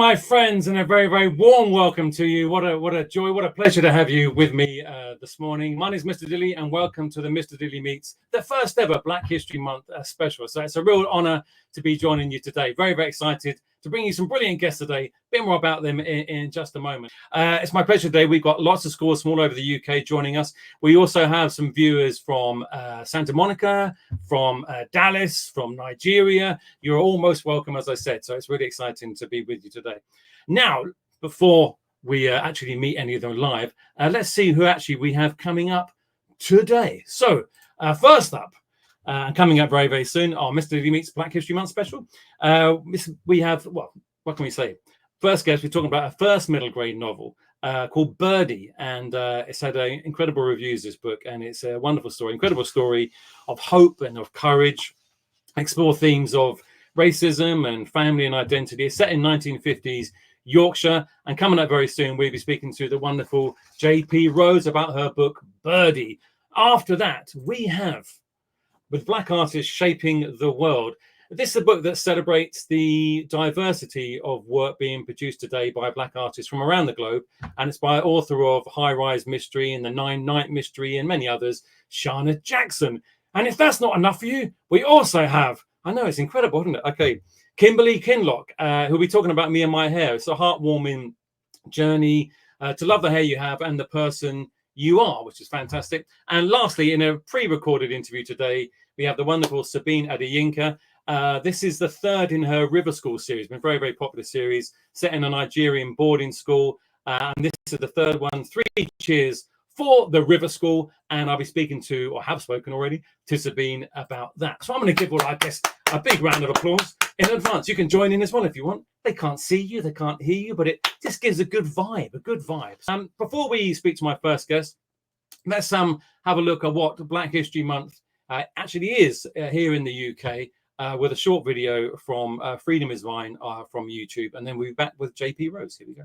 my friends, and a very, very warm welcome to you. What a joy, what a pleasure to have you with me this morning. My name is Mr Dilly, and welcome to the Mr Dilly Meets, the first ever Black History Month special. So it's a real honor to be joining you today. Very, very excited to bring you some brilliant guests today. A bit more about them in just a moment. It's my pleasure today. We've got lots of schools from all over the UK joining us. We also have some viewers from Santa Monica, from Dallas, from Nigeria. You're all most welcome, as I said. So it's really exciting to be with you today. Now, before we actually meet any of them live, let's see who actually we have coming up today. So first up, coming up very, very soon, our Mr. Dilly Meets Black History Month special. We have, well, what can we say? First guest, we're talking about a first middle grade novel called Birdie, and it's had incredible reviews, this book, and it's a wonderful story, incredible story of hope and of courage, explore themes of racism and family and identity. It's set in 1950s Yorkshire, and coming up very soon, we'll be speaking to the wonderful JP Rose about her book Birdie. After that, we have With Black Artists Shaping the World. This is a book that celebrates the diversity of work being produced today by Black artists from around the globe, and it's by author of High Rise Mystery and The Nine Night Mystery and many others, Sharna Jackson. And if that's not enough for you, we also have, I know, it's incredible, isn't it? Okay, Kimberly Kinloch, who'll be talking about Me and My Hair. It's a heartwarming journey to love the hair you have and the person you are, which is fantastic. And lastly, in a pre-recorded interview today, we have the wonderful Sabine Adeyinka. This is the third in her River School series, been a very, very popular series, set in a Nigerian boarding school. And this is the third one. 3 cheers for the River School. And I'll be speaking to, or have spoken already, to Sabine about that. So I'm going to give all our guests a big round of applause in advance. You can join in as well if you want. They can't see you, they can't hear you, but it just gives a good vibe, Before we speak to my first guest, let's have a look at what Black History Month actually is here in the UK, with a short video from Freedom is Mine from YouTube, and then we'll be back with JP Rose. Here we go.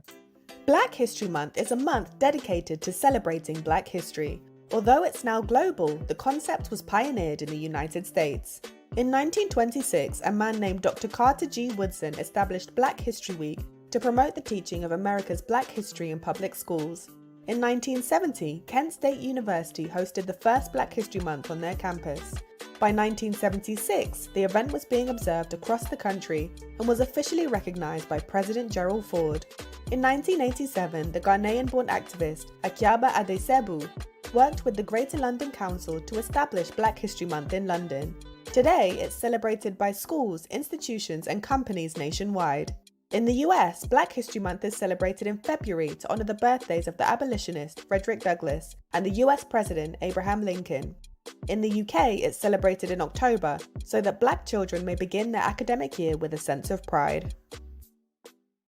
Black History Month is a month dedicated to celebrating Black history. Although it's now global, the concept was pioneered in the United States. In 1926, a man named Dr. Carter G. Woodson established Black History Week to promote the teaching of America's Black history in public schools. In 1970, Kent State University hosted the first Black History Month on their campus. By 1976, the event was being observed across the country and was officially recognized by President Gerald Ford. In 1987, the Ghanaian-born activist Akiaba Adesebu worked with the Greater London Council to establish Black History Month in London. Today, it's celebrated by schools, institutions, and companies nationwide. In the US, Black History Month is celebrated in February to honor the birthdays of the abolitionist Frederick Douglass and the US President Abraham Lincoln. In the UK, it's celebrated in October so that Black children may begin their academic year with a sense of pride.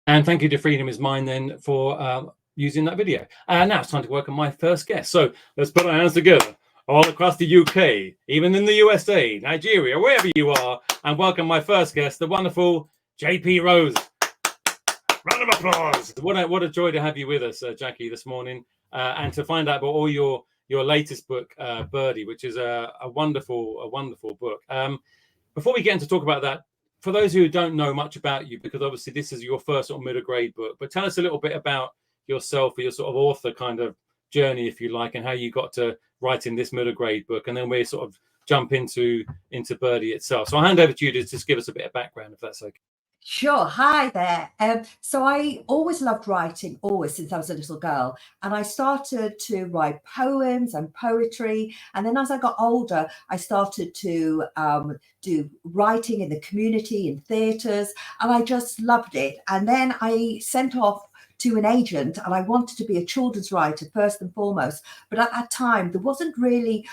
And thank you to Freedom is Mine then for using that video. Now it's time to welcome my first guest. So let's put our hands together all across the UK, even in the USA, Nigeria, wherever you are, and welcome my first guest, the wonderful JP Rose. Round of applause. What a joy to have you with us, Jackie, this morning, and to find out about all your latest book, Birdie, which is a wonderful book. Before we get into talk about that, for those who don't know much about you, because obviously this is your first sort of middle grade book, but tell us a little bit about yourself or your sort of author kind of journey, if you like, and how you got to writing this middle grade book, and then we sort of jump into Birdie itself. So I'll hand over to you to just give us a bit of background, if that's okay. Sure. Hi there. So I always loved writing, always, since I was a little girl. And I started to write poems and poetry. And then as I got older, I started to do writing in the community, in theatres, and I just loved it. And then I sent off to an agent, and I wanted to be a children's writer first and foremost. But at that time, there wasn't really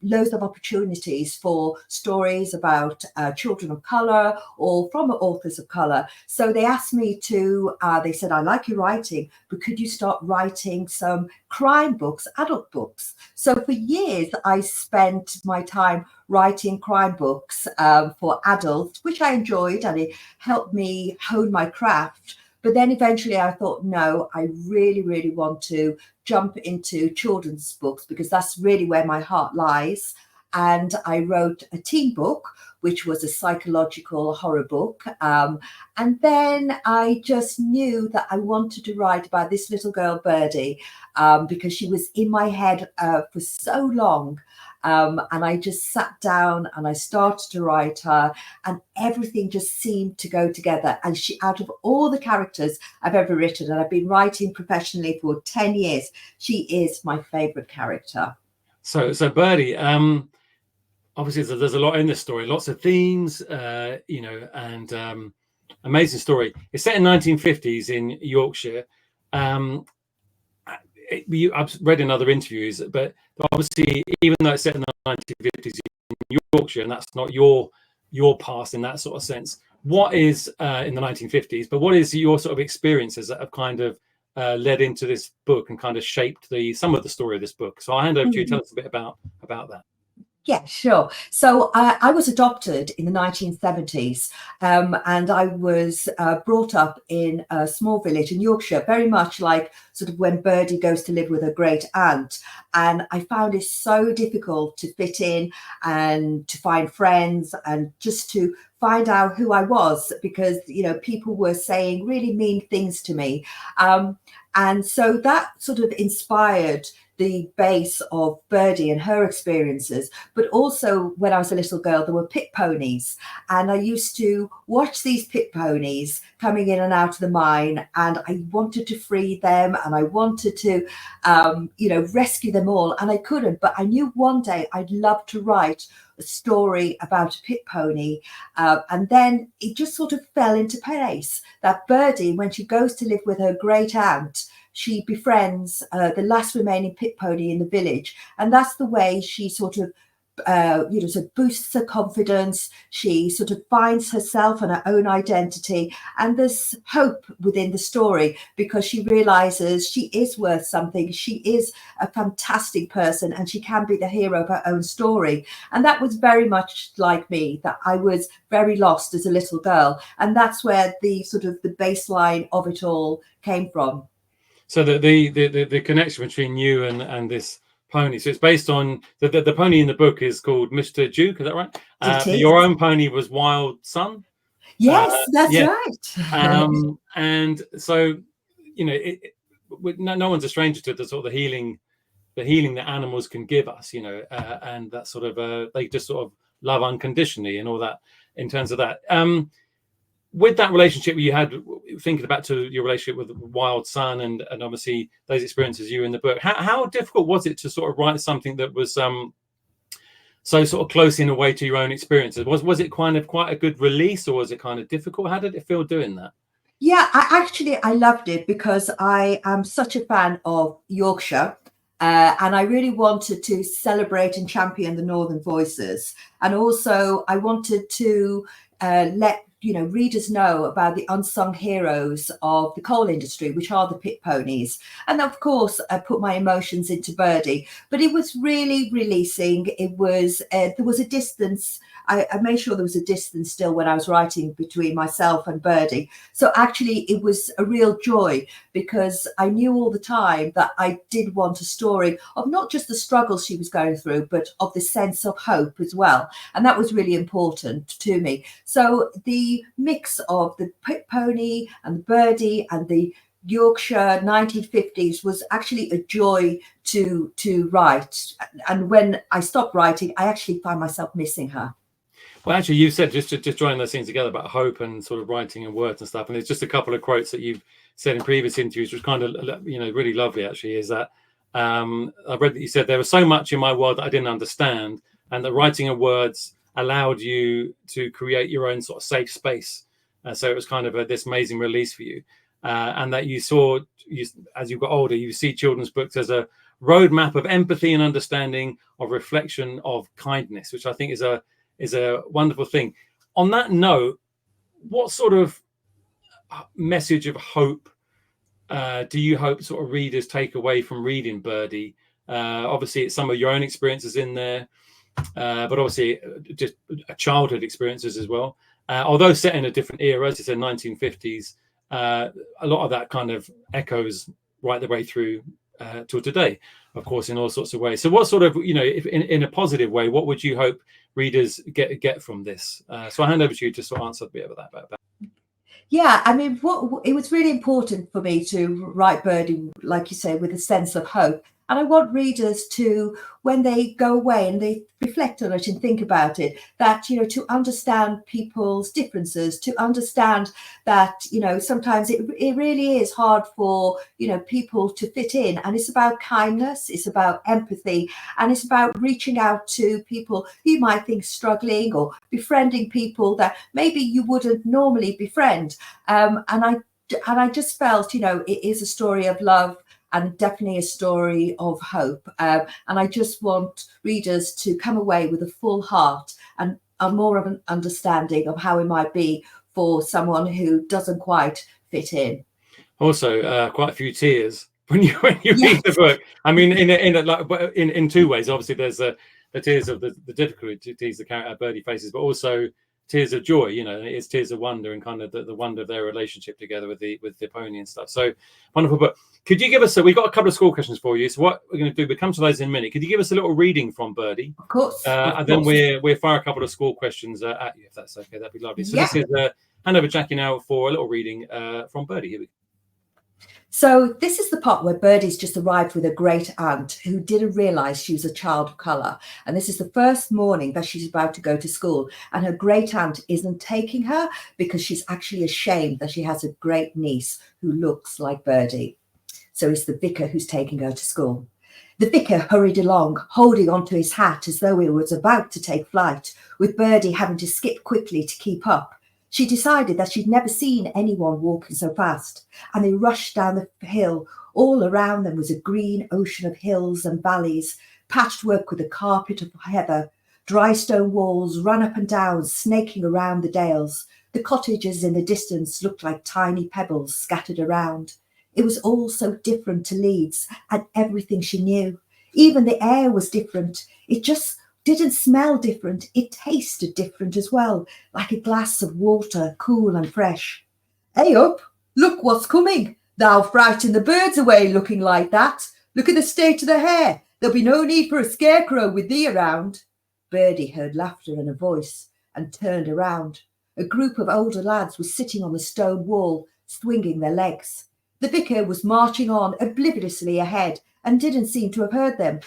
loads of opportunities for stories about children of colour or from authors of colour. So they asked me to, they said, I like your writing, but could you start writing some crime books, adult books? So for years, I spent my time writing crime books for adults, which I enjoyed, and it helped me hone my craft. But then eventually I thought, no, I really, really want to jump into children's books because that's really where my heart lies. and I wrote a teen book, which was a psychological horror book. And then I just knew that I wanted to write about this little girl, Birdie, because she was in my head for so long. And I just sat down and I started to write her, and everything just seemed to go together. And she, out of all the characters I've ever written, and I've been writing professionally for 10 years, she is my favorite character. So Birdie, obviously there's a lot in this story, lots of themes, you know, and amazing story. It's set in 1950s in Yorkshire. I've read in other interviews, but obviously, even though it's set in the 1950s in Yorkshire, and that's not your past in that sort of sense, what is in the 1950s? But what is your sort of experiences that have kind of led into this book and kind of shaped some of the story of this book? So I'll hand over to you. Tell us a bit about that. Yeah, sure. So I was adopted in the 1970s, and I was brought up in a small village in Yorkshire, very much like sort of when Birdie goes to live with her great aunt. And I found it so difficult to fit in and to find friends and just to find out who I was, because, you know, people were saying really mean things to me. And so that sort of inspired the base of Birdie and her experiences. But also, when I was a little girl, there were pit ponies, and I used to watch these pit ponies coming in and out of the mine, and I wanted to free them, and I wanted to you know, rescue them all, and I couldn't. But I knew one day I'd love to write a story about a pit pony, and then it just sort of fell into place that Birdie, when she goes to live with her great aunt, she befriends the last remaining pit pony in the village, and that's the way she sort of you know, sort of boosts her confidence. She sort of finds herself and her own identity, and there's hope within the story because she realizes she is worth something. She is a fantastic person, and she can be the hero of her own story. And that was very much like me, that I was very lost as a little girl, and that's where the sort of the baseline of it all came from. So the connection between you and this pony. So it's based on the pony in the book is called Mr Duke. Is that right? Your own pony was Wild Sun. Yes, that's right. And so, you know, no one's a stranger to the sort of the healing that animals can give us. You know, and that sort of they just sort of love unconditionally and all that in terms of that. With that relationship you had, thinking back to your relationship with Wild Sun and obviously those experiences you in the book, how difficult was it to sort of write something that was so sort of close in a way to your own experiences? Was it kind of quite a good release, or was it kind of difficult? How did it feel doing that? Yeah, I loved it because I am such a fan of Yorkshire. And I really wanted to celebrate and champion the Northern voices. And also I wanted to let readers know about the unsung heroes of the coal industry, which are the pit ponies. And of course, I put my emotions into Birdie, but it was really releasing. It was, there was a distance. I made sure there was a distance still when I was writing between myself and Birdie. So actually it was a real joy because I knew all the time that I did want a story of not just the struggles she was going through, but of the sense of hope as well. And that was really important to me. So the mix of the pit pony and the Birdie and the Yorkshire 1950s was actually a joy to write. And when I stopped writing, I actually found myself missing her. Well, actually, you said just drawing those things together about hope and sort of writing and words and stuff. And there's just a couple of quotes that you've said in previous interviews, which kind of, really lovely, actually, is that I've read that you said there was so much in my world that I didn't understand, and that writing and words allowed you to create your own sort of safe space. So it was kind of this amazing release for you. And that you saw, as you got older, you see children's books as a roadmap of empathy and understanding, of reflection, of kindness, which I think is a wonderful thing. On that note, what sort of message of hope do you hope sort of readers take away from reading Birdie? Obviously, it's some of your own experiences in there, but obviously just childhood experiences as well. Although set in a different era, as you said, 1950s, a lot of that kind of echoes right the way through till today, of course, in all sorts of ways. So what sort of, if in a positive way, what would you hope readers get from this? So I'll hand over to you to sort of answer a bit of that. Yeah, I mean, it was really important for me to write Birdie, like you say, with a sense of hope. And I want readers to, when they go away and they reflect on it and think about it, that, to understand people's differences, to understand that, sometimes it really is hard for, people to fit in. And it's about kindness, it's about empathy, and it's about reaching out to people who you might think struggling, or befriending people that maybe you wouldn't normally befriend. And I just felt, it is a story of love, and definitely a story of hope. And I just want readers to come away with a full heart and a more of an understanding of how it might be for someone who doesn't quite fit in. Also, quite a few tears when you read the book. I mean, in two ways. Obviously, there's the tears of the difficulties the character Birdie faces, but also tears of joy. It's tears of wonder, and kind of the wonder of their relationship together with the pony and stuff. So wonderful. But could you give us we've got a couple of school questions for you. So what we're going to do, we come to those in a minute. Could you give us a little reading from Birdie? Of course. And then we'll fire a couple of school questions at you, if that's okay. That'd be lovely. So this is hand over Jackie now for a little reading from Birdie. Here we go. So this is the part where Birdie's just arrived with a great aunt who didn't realise she was a child of colour. And this is the first morning that she's about to go to school. And her great aunt isn't taking her because she's actually ashamed that she has a great niece who looks like Birdie. So it's the vicar who's taking her to school. The vicar hurried along, holding onto his hat as though he was about to take flight, with Birdie having to skip quickly to keep up. She decided that she'd never seen anyone walking so fast, and they rushed down the hill. All around them was a green ocean of hills and valleys, patchwork with a carpet of heather. Dry stone walls ran up and down, snaking around the dales. The cottages in the distance looked like tiny pebbles scattered around. It was all so different to Leeds and everything she knew. Even the air was different. It just didn't smell different, it tasted different as well, like a glass of water, cool and fresh. Hey up, look what's coming. Thou frighten the birds away looking like that. Look at the state of the hare. There'll be no need for a scarecrow with thee around. Birdie heard laughter and a voice and turned around. A group of older lads was sitting on the stone wall, swinging their legs. The vicar was marching on obliviously ahead and didn't seem to have heard them.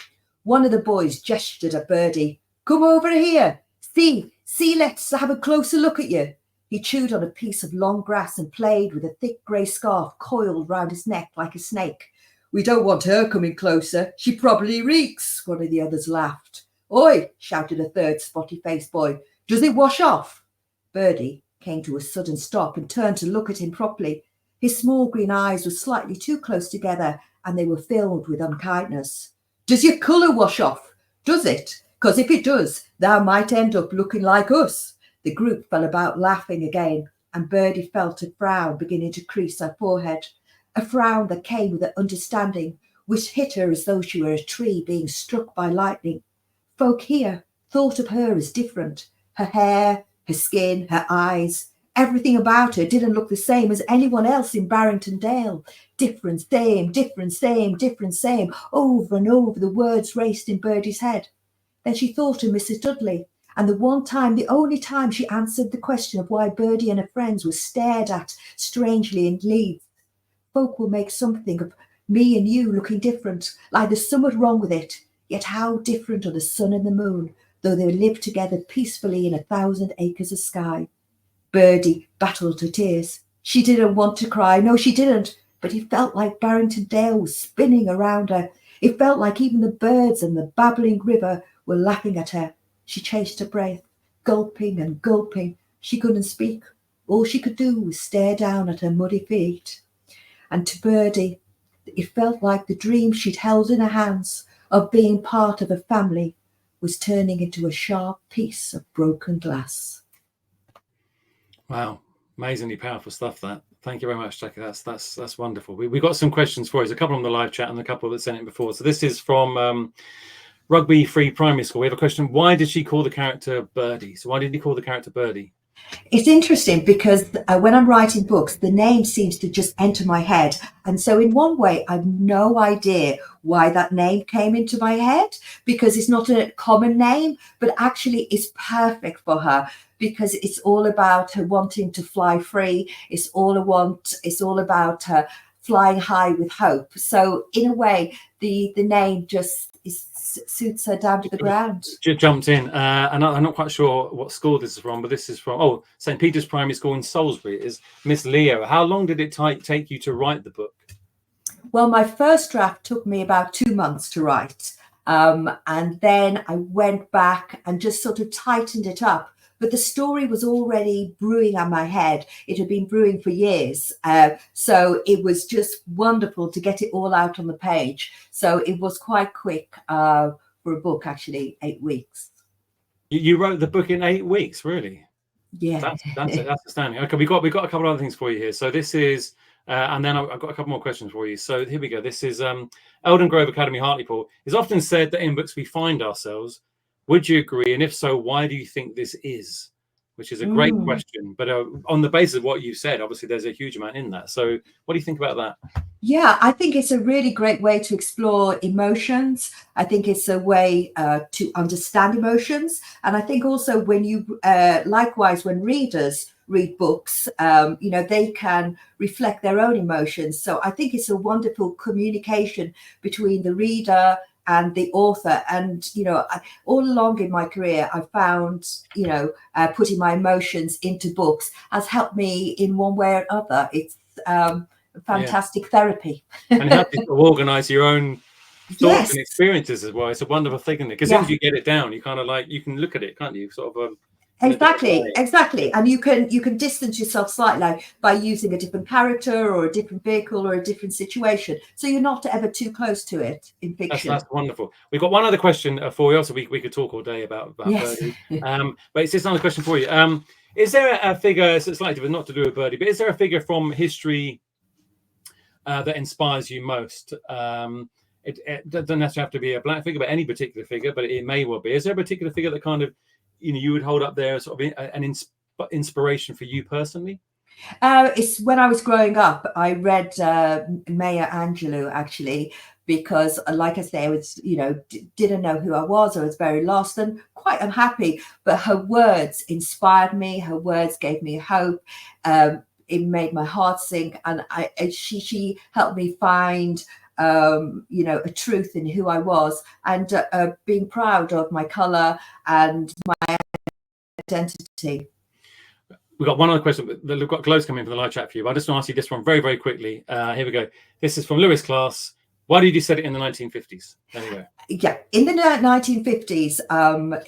One of the boys gestured at Birdie. Come over here. See, let's have a closer look at you. He chewed on a piece of long grass and played with a thick grey scarf coiled round his neck like a snake. We don't want her coming closer. She probably reeks, one of the others laughed. Oi, shouted a third spotty-faced boy. Does it wash off? Birdie came to a sudden stop and turned to look at him properly. His small green eyes were slightly too close together and they were filled with unkindness. Does your colour wash off? Does it? 'Cause if it does, thou might end up looking like us. The group fell about laughing again, and Birdie felt a frown beginning to crease her forehead, a frown that came with an understanding which hit her as though she were a tree being struck by lightning. Folk here thought of her as different. Her hair, her skin, her eyes, everything about her didn't look the same as anyone else in Barrington Dale. Different, same, different, same, different, same. Over and over the words raced in Birdie's head. Then she thought of Mrs Dudley, and the only time she answered the question of why Birdie and her friends were stared at strangely in Leeds. Folk will make something of me and you looking different, like there's somewhat wrong with it. Yet how different are the sun and the moon, though they live together peacefully in 1,000 acres of sky. Birdie battled her tears. She didn't want to cry. No, she didn't. But it felt like Barrington Dale was spinning around her. It felt like even the birds and the babbling river were laughing at her. She chased her breath, gulping and gulping. She couldn't speak. All she could do was stare down at her muddy feet. And to Birdie, it felt like the dream she'd held in her hands of being part of a family was turning into a sharp piece of broken glass. Wow, amazingly powerful stuff. That. Thank you very much, Jackie. That's wonderful. We got some questions for you. There's a couple on the live chat and a couple that sent it before. So this is from Rugby Free Primary School. We have a question. Why did she call the character Birdie? So why did he call the character Birdie? It's interesting because when I'm writing books, the name seems to just enter my head. And so in one way, I've no idea why that name came into my head, because it's not a common name, but actually it's perfect for her, because it's all about her wanting to fly free. It's all about her flying high with hope. So in a way, the name just suits her down to the ground. Just jumped in, and I'm not quite sure what school this is from, but this is from St Peter's Primary School in Salisbury. It is Miss Leo. How long did it take you to write the book? Well, my first draft took me about 2 months to write, and then I went back and just sort of tightened it up. But the story was already brewing in my head. It had been brewing for years. So it was just wonderful to get it all out on the page. So it was quite quick for a book, actually, 8 weeks. You wrote the book in 8 weeks, really? Yeah. That's astounding. Okay, we got a couple of other things for you here. So this is, and then I've got a couple more questions for you. So here we go. This is Eldon Grove Academy, Hartlepool. It's often said that in books we find ourselves. Would you agree? And if so, why do you think this is? Which is a great question. But on the basis of what you said, obviously there's a huge amount in that. So what do you think about that? Yeah, I think it's a really great way to explore emotions. I think it's a way to understand emotions. And I think also when you, likewise, when readers read books, they can reflect their own emotions. So I think it's a wonderful communication between the reader and the author. And, all along in my career, I found, putting my emotions into books has helped me in one way or other. It's fantastic therapy. And help you to organize your own thoughts and experiences as well. It's a wonderful thing, isn't it? Because as soon as you get it down, you kind of you can look at it, can't you? Sort of Exactly. And you can distance yourself slightly by using a different character or a different vehicle or a different situation. So you're not ever too close to it in fiction. That's wonderful. We've got one other question for you. Also, we could talk all day about Birdie. But it's just another question for you. Is there a figure, so it's slightly different, not to do with Birdie, but is there a figure from history that inspires you most? It doesn't necessarily have to be a black figure, but any particular figure, but it may well be. Is there a particular figure that kind of, you would hold up there as sort of an inspiration for you personally? It's when I was growing up, I read Maya Angelou, actually, because like I say, I was, didn't know who I was. I was very lost and quite unhappy, but her words inspired me. Her words gave me hope. It made my heart sink, and she helped me find a truth in who I was, and being proud of my color and my identity. We've got one other question. We've got Glow's coming from the live chat for you. But I just want to ask you this one very, very quickly. Here we go. This is from Lewis Class. Why did you set it in the 1950s? Anyway. Yeah, in the 1950s,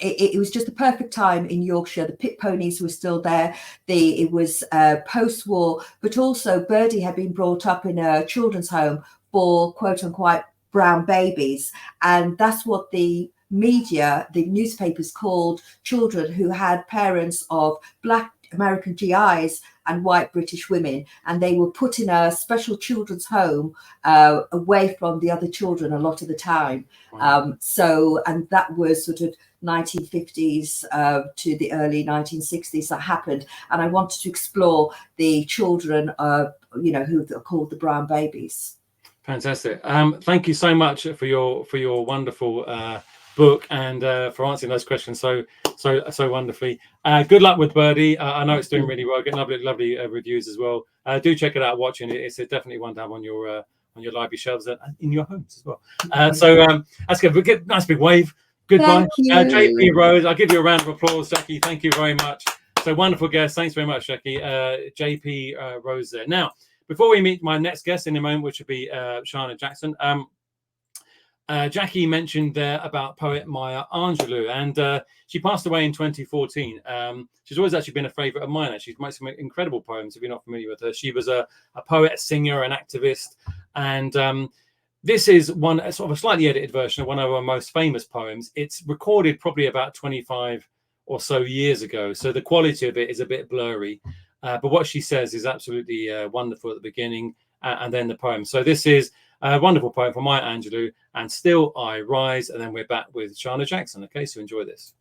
it was just the perfect time in Yorkshire. The pit ponies were still there. It was post-war, but also Birdie had been brought up in a children's home for quote-unquote brown babies. And that's what the media, the newspapers, called children who had parents of black American GIs and white British women, and they were put in a special children's home away from the other children a lot of the time. Wow. And that was sort of 1950s to the early 1960s that happened, and I wanted to explore the children who are called the brown babies. Fantastic. Thank you so much for your wonderful book and for answering those questions so wonderfully. Good luck with Birdie. I know it's doing really well, getting lovely reviews as well. Do check it out, watching it. It's definitely one to have on your library shelves and in your homes as well. That's good. Get a nice big wave. Goodbye. JP Rose, I'll give you a round of applause, Jackie. Thank you very much. So wonderful guest. Thanks very much, Jackie. JP Rose there. Now, before we meet my next guest in a moment, which will be Sharna Jackson, Jackie mentioned there about poet Maya Angelou, and she passed away in 2014. She's always actually been a favourite of mine. She's made some incredible poems, if you're not familiar with her. She was a poet, a singer, an activist, and this is one sort of a slightly edited version of one of her most famous poems. It's recorded probably about 25 or so years ago, so the quality of it is a bit blurry. But what she says is absolutely wonderful at the beginning and then the poem. So this is a wonderful poem from Maya Angelou, and Still I Rise, and then we're back with Sharna Jackson. Okay, so enjoy this.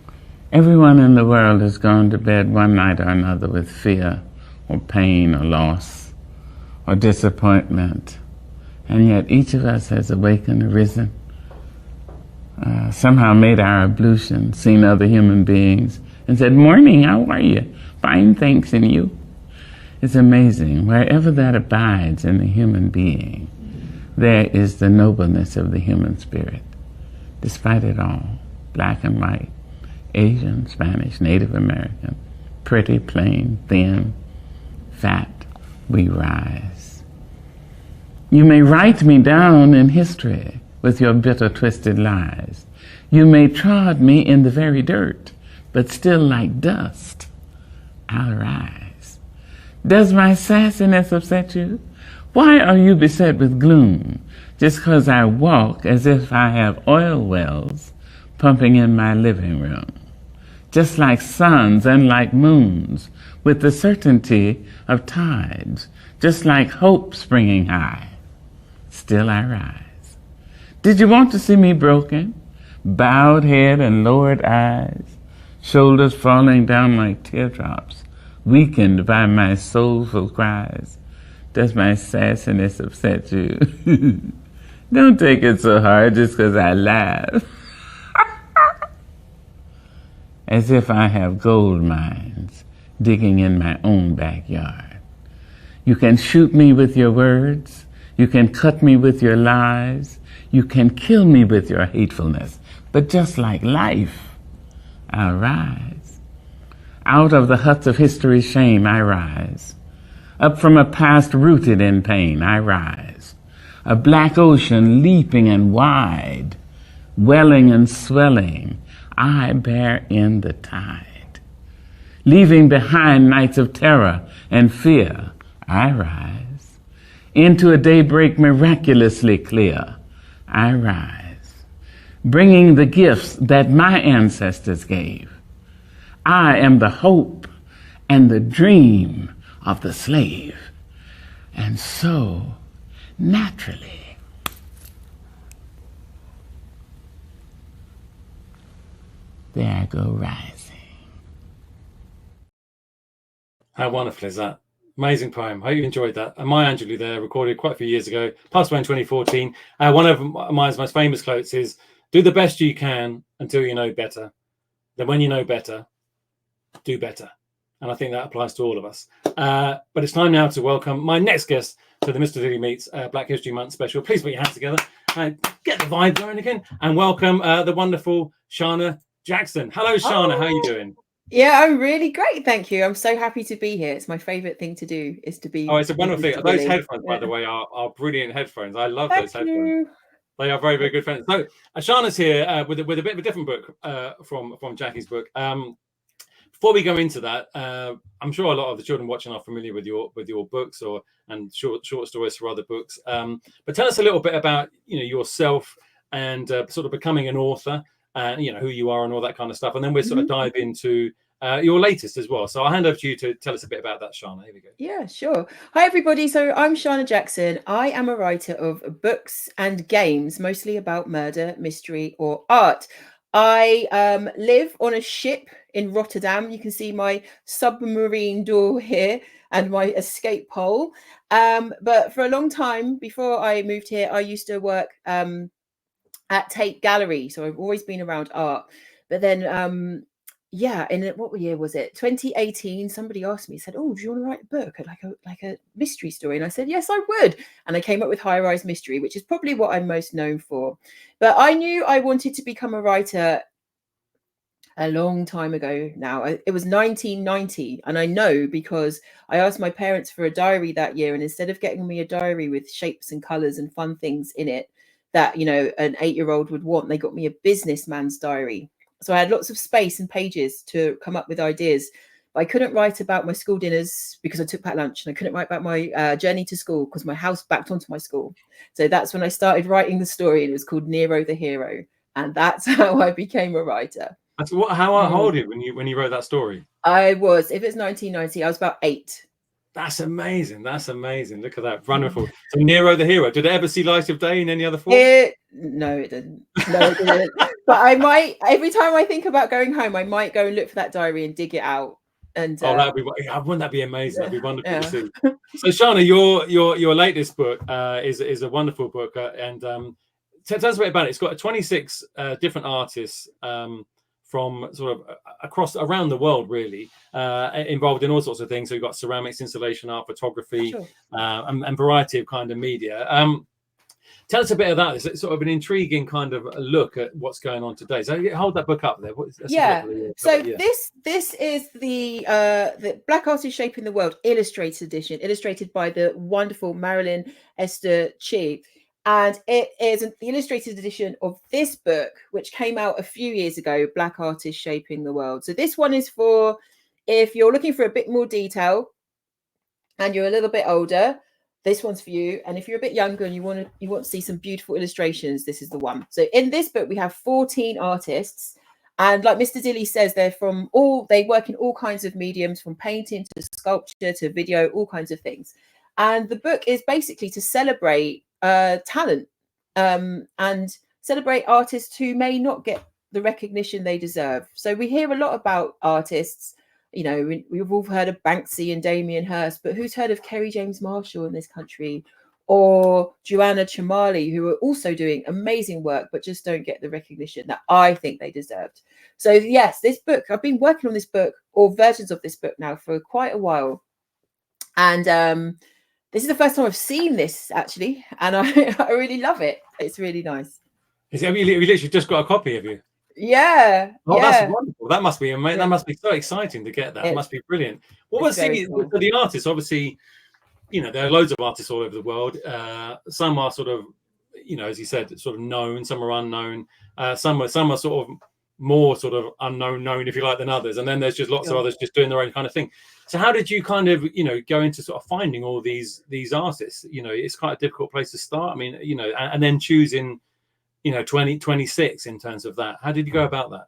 Everyone in the world has gone to bed one night or another with fear or pain or loss or disappointment. And yet each of us has awakened, arisen, somehow made our ablution, seen other human beings, and said, "Morning, how are you? Fine, thanks, and you?" It's amazing. Wherever that abides in the human being, there is the nobleness of the human spirit. Despite it all, black and white, Asian, Spanish, Native American, pretty, plain, thin, fat, we rise. You may write me down in history with your bitter, twisted lies. You may trod me in the very dirt, but still like dust, I'll rise. Does my sassiness upset you? Why are you beset with gloom just 'cause I walk as if I have oil wells pumping in my living room? Just like suns and like moons, with the certainty of tides, just like hope springing high, still I rise. Did you want to see me broken? Bowed head and lowered eyes, shoulders falling down like teardrops, weakened by my soulful cries. Does my sassiness upset you? Don't take it so hard just 'cause I laugh. As if I have gold mines digging in my own backyard. You can shoot me with your words. You can cut me with your lies. You can kill me with your hatefulness. But just like life, I'll rise. Out of the huts of history's shame, I rise. Up from a past rooted in pain, I rise. A black ocean leaping and wide, welling and swelling, I bear in the tide. Leaving behind nights of terror and fear, I rise. Into a daybreak miraculously clear, I rise. Bringing the gifts that my ancestors gave. I am the hope and the dream of the slave. And so, naturally, there I go rising. How wonderful is that? Amazing poem. Hope you enjoyed that. And my Angelou there, recorded quite a few years ago, passed away in 2014. One of my most famous quotes is, "Do the best you can until you know better. Then when you know better, do better." And I think that applies to all of us. But it's time now to welcome my next guest to the Mr Dilly Meets Black History Month special. Please put your hands together and get the vibe going again. And welcome the wonderful Sharna Jackson. Hello, Sharna. How are you doing? Yeah, I'm really great, thank you. I'm so happy to be here. It's my favorite thing to do, is to be. Oh, it's a wonderful thing. Mr. Those Dilly. headphones, by the way, are brilliant headphones. I love Thank those headphones. you. They are very, very good friends. So Sharna's here with a bit of a different book from Jackie's book. Before we go into that, I'm sure a lot of the children watching are familiar with your books and short stories for other books. But tell us a little bit about yourself and sort of becoming an author, and who you are and all that kind of stuff. And then we'll sort of dive into your latest as well. So I'll hand over to you to tell us a bit about that, Sharna. Here we go. Yeah, sure. Hi, everybody. So I'm Sharna Jackson. I am a writer of books and games, mostly about murder, mystery, or art. I live on a ship in Rotterdam. You can see my submarine door here and my escape pole. But for a long time, before I moved here, I used to work at Tate Gallery. So I've always been around art. But then what year was it? 2018. Somebody asked me, said, "Oh, do you want to write a book, like a mystery story?" And I said, "Yes, I would." And I came up with High Rise Mystery, which is probably what I'm most known for. But I knew I wanted to become a writer a long time ago now. It was 1990, and I know because I asked my parents for a diary that year, and instead of getting me a diary with shapes and colors and fun things in it that an 8-year-old would want, they got me a businessman's diary. So I had lots of space and pages to come up with ideas. But I couldn't write about my school dinners because I took packed lunch, and I couldn't write about my journey to school because my house backed onto my school. So that's when I started writing the story, and it was called Nero the Hero. And that's how I became a writer. How old were you when you wrote that story? If it's 1990, I was about 8. That's amazing. That's amazing. Look at that. Wonderful. So Nero the Hero, did it ever see light of day in any other form? No, it didn't. No, it didn't. But I might, every time I think about going home, I might go and look for that diary and dig it out. And oh, that'd be, wouldn't that be amazing? That'd be wonderful yeah. to see. So, Sharna, your latest book is a wonderful book, and tell us a bit about it. It's got 26 different artists from sort of around the world, really, involved in all sorts of things. So you've got ceramics, installation art, photography, Sure. And variety of kind of media. Tell us a bit about this. It's sort of an intriguing kind of look at what's going on today. So hold that book up there. Yeah. So this is the Black Artists Shaping the World illustrated edition, illustrated by the wonderful Marilyn Esther Chi. And it is the illustrated edition of this book, which came out a few years ago, Black Artists Shaping the World. So this one is for if you're looking for a bit more detail and you're a little bit older, this one's for you. And if you're a bit younger and you want to see some beautiful illustrations, this is the one. So in this book, we have 14 artists. And like Mr. Dilly says, they work in all kinds of mediums, from painting to sculpture to video, all kinds of things. And the book is basically to celebrate talent and celebrate artists who may not get the recognition they deserve. So we hear a lot about artists. You know, we've all heard of Banksy and Damien Hirst, but who's heard of Kerry James Marshall in this country, or Joanna Chamali, who are also doing amazing work, but just don't get the recognition that I think they deserved. So yes, this book, I've been working on this book or versions of this book now for quite a while. And this is the first time I've seen this, actually, and I really love it. It's really nice. Have you literally just got a copy, have you? Yeah. Oh, yeah. That's wonderful. That must be amazing. That must be so exciting to get that. It must be brilliant. What was cool. For the artists? Obviously, you know, there are loads of artists all over the world. Some are sort of, you know, as you said, sort of known. Some are unknown. Some are sort of more sort of known, if you like, than others. And then there's just lots of others just doing their own kind of thing. So how did you kind of, you know, go into sort of finding all these artists? You know, it's quite a difficult place to start. I mean, you know, and then choosing, you know, 26 in terms of that. How did you go about that?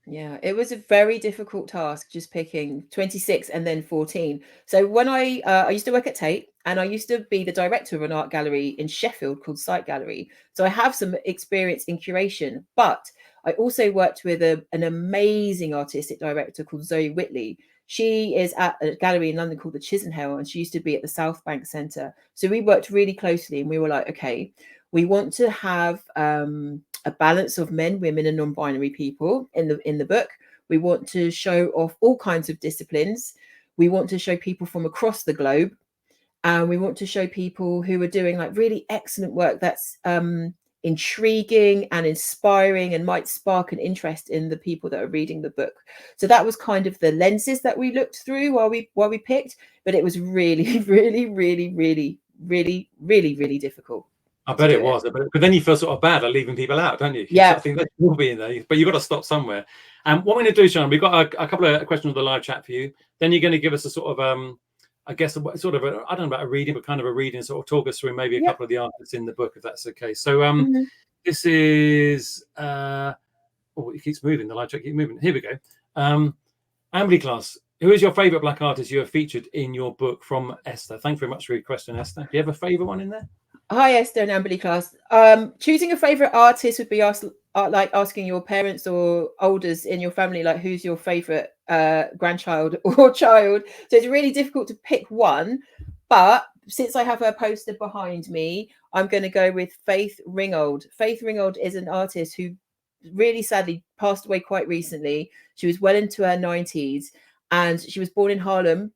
Yeah, it was a very difficult task, just picking 26 and then 14. So when I used to work at Tate, and I used to be the director of an art gallery in Sheffield called Sight Gallery. So I have some experience in curation, but I also worked with an amazing artistic director called Zoe Whitley. She is at a gallery in London called the Chisenhale, and she used to be at the South Bank Centre. So we worked really closely, and we were like, okay, we want to have a balance of men, women, and non-binary people in the book. We want to show off all kinds of disciplines. We want to show people from across the globe, and we want to show people who are doing like really excellent work that's intriguing and inspiring and might spark an interest in the people that are reading the book. So that was kind of the lenses that we looked through while we picked, but it was really, really, really, really, really, really, really difficult. I bet it was, but then you feel sort of bad at leaving people out, don't you? Yeah, I think that will be in there, but you've got to stop somewhere. And what we're going to do, Sharna, we've got a couple of questions on the live chat for you. Then you're going to give us a sort of, I guess, sort of, I don't know about a reading, but kind of a reading, sort of talk us through maybe a couple of the artists in the book, if that's okay. So this is, oh, it keeps moving, the live chat keeps moving. Here we go. Ambly Class, who is your favourite black artist you have featured in your book? From Esther. Thank you very much for your question, Esther. Do you have a favourite one in there? Hi, Esther and Amberley Class. Choosing a favourite artist would be like asking your parents or elders in your family, like, who's your favourite grandchild or child. So it's really difficult to pick one. But since I have her poster behind me, I'm going to go with Faith Ringgold. Faith Ringgold is an artist who really sadly passed away quite recently. She was well into her 90s, and she was born in Harlem.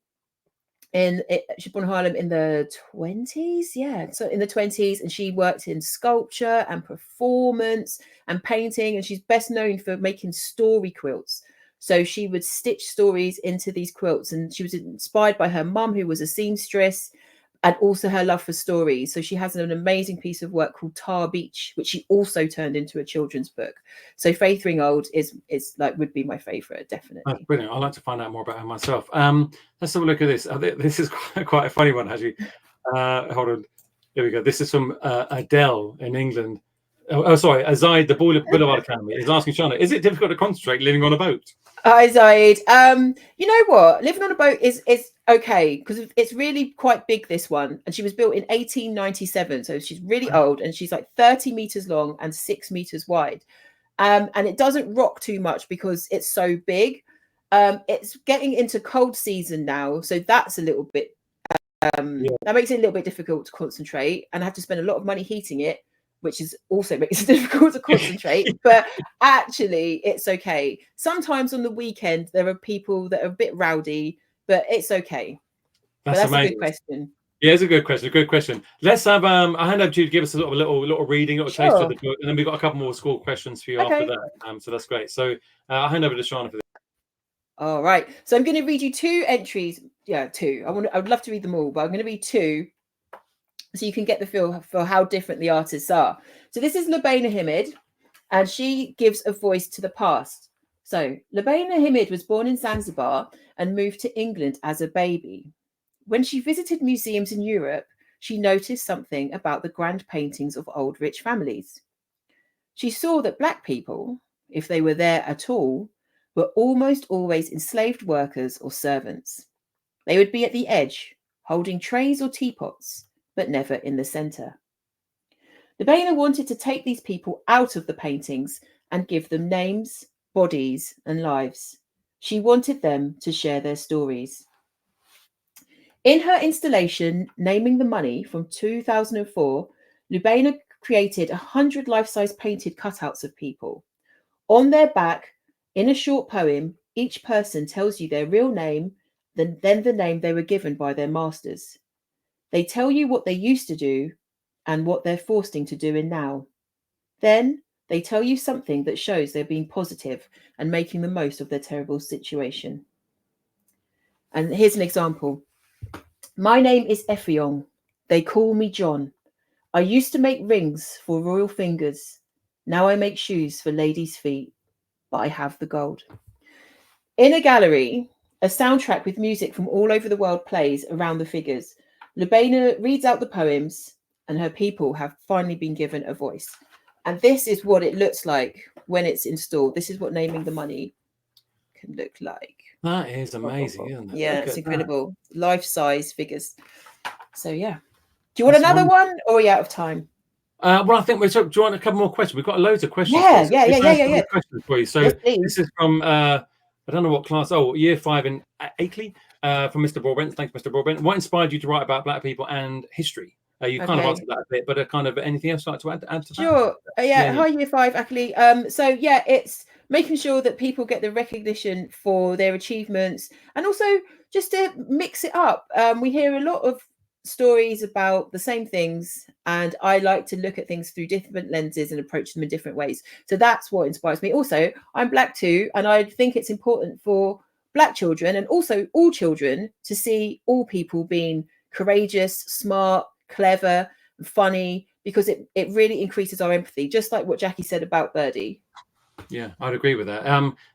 She was born in Harlem in the 20s, so in the 20s, and she worked in sculpture and performance and painting, and she's best known for making story quilts. So she would stitch stories into these quilts, and she was inspired by her mum, who was a seamstress, and also her love for stories. So she has an amazing piece of work called Tar Beach, which she also turned into a children's book. So Faith Ringgold is like, would be my favorite, definitely. That's brilliant. I'd like to find out more about her myself. Let's have a look at this. This is quite a funny one, actually. Hold on. Here we go. This is from Adele in England. sorry, Azide, the Boulevard Academy, is asking Sharna, is it difficult to concentrate living on a boat? Hi, Zaid. You know what? Living on a boat is okay because it's really quite big, this one. And she was built in 1897. So she's really old, and she's like 30 meters long and 6 meters wide. And it doesn't rock too much because it's so big. It's getting into cold season now. So that's a little bit, that makes it a little bit difficult to concentrate. And I have to spend a lot of money heating it, which is also makes it difficult to concentrate, but actually it's okay. Sometimes on the weekend, there are people that are a bit rowdy, but it's okay. That's a good question. Yeah, it's a good question. Good question. Let's have I hand over to you to give us a sort of a little reading, a little taste of the book, and then we've got a couple more school questions for you after that. So that's great. So I'll hand over to Sharna for this. All right. So I'm going to read you 2 entries. Yeah, 2. I would love to read them all, but I'm going to read 2. So you can get the feel for how different the artists are. So this is Lubaina Himid, and she gives a voice to the past. So Lubaina Himid was born in Zanzibar and moved to England as a baby. When she visited museums in Europe, she noticed something about the grand paintings of old rich families. She saw that Black people, if they were there at all, were almost always enslaved workers or servants. They would be at the edge, holding trays or teapots, but never in the centre. Lubaina wanted to take these people out of the paintings and give them names, bodies, and lives. She wanted them to share their stories. In her installation, Naming the Money from 2004, Lubaina created 100 life-size painted cutouts of people. On their back, in a short poem, each person tells you their real name, then the name they were given by their masters. They tell you what they used to do and what they're forcing to do in now. Then they tell you something that shows they're being positive and making the most of their terrible situation. And here's an example. My name is Effiong. They call me John. I used to make rings for royal fingers. Now I make shoes for ladies' feet, but I have the gold. In a gallery, a soundtrack with music from all over the world plays around the figures. Lubaina reads out the poems, and her people have finally been given a voice. And this is what it looks like when it's installed. This is what Naming the Money can look like. That is amazing, isn't it? Yeah, it's incredible. Life-size figures. So, yeah. Do you want another one, or are you out of time? Well, I think we're do you want a couple more questions? We've got loads of questions. Yeah. Questions for you. So yes, this is from I don't know what class. Oh, year 5 in Akeley. From Mr. Broadbent. Thanks, Mr. Broadbent. What inspired you to write about Black people and history? You kind of answered that a bit, but kind of anything else like to add to that? Sure. Hi, year 5, Akeley. So yeah, it's making sure that people get the recognition for their achievements, and also just to mix it up. We hear a lot of stories about the same things, and I like to look at things through different lenses and approach them in different ways. So that's what inspires me. Also, I'm Black too, and I think it's important for Black children and also all children to see all people being courageous, smart, clever, funny, because it really increases our empathy, just like what Jackie said about Birdie. Yeah, I'd agree with that.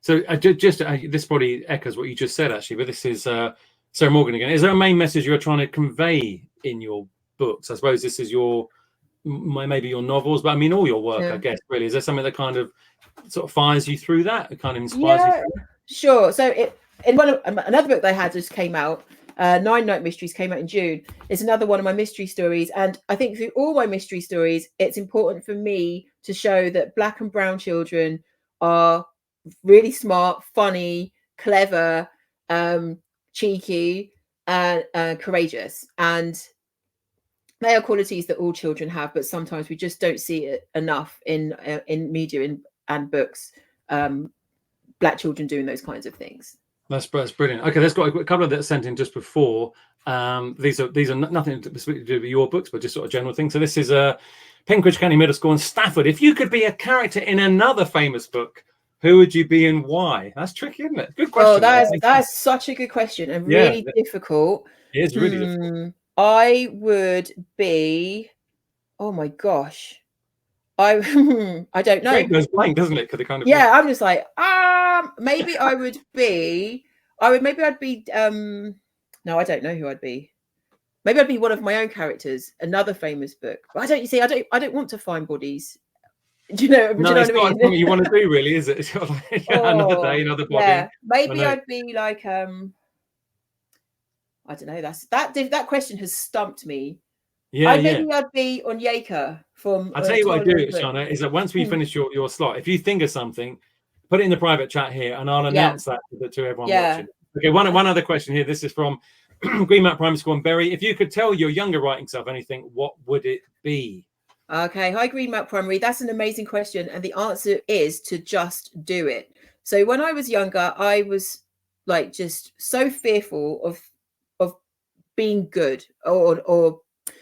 So this probably echoes what you just said, actually, but this is Sarah Morgan again. Is there a main message you're trying to convey in your books? I suppose this is maybe your novels, but I mean all your work, I guess, really. Is there something that kind of sort of fires you through that? It kind of inspires you through that? Sure. So in another book that I had just came out, 9 Night Mysteries came out in June. It's another one of my mystery stories. And I think through all my mystery stories, it's important for me to show that Black and brown children are really smart, funny, clever, cheeky, and courageous. And they are qualities that all children have, but sometimes we just don't see it enough in media and books. Black children doing those kinds of things. That's brilliant. Okay, there's got a couple of that sent in just before. These are nothing to do with your books, but just sort of general things. So this is Penkridge County Middle School in Stafford. If you could be a character in another famous book, who would you be and why? That's tricky, isn't it? Good question. Oh, that's such a good question and really difficult. It is really difficult. I would be. Oh my gosh. I don't know. It goes blank, doesn't it? Kind of I'm just like, maybe I would be. Maybe I'd be. No, I don't know who I'd be. Maybe I'd be one of my own characters. Another famous book. But I don't want to find bodies. Do you know No, what it's I not mean? something you want to do, really, is it? It's sort of like, another day, another bobbing. Yeah, maybe I know. I'd be like, I don't know. That question has stumped me. Yeah, Maybe I'd be on Yaker from. I'll tell you what I do, Toilet Book. Sharna, is that once we Hmm. finish your slot, if you think of something, put it in the private chat here, and I'll announce that to everyone watching. Okay, one other question here. This is from Greenmount Primary School in Bury. If you could tell your younger writing self anything, what would it be? Okay, hi Greenmount Primary. That's an amazing question, and the answer is to just do it. So when I was younger, I was like just so fearful of being good or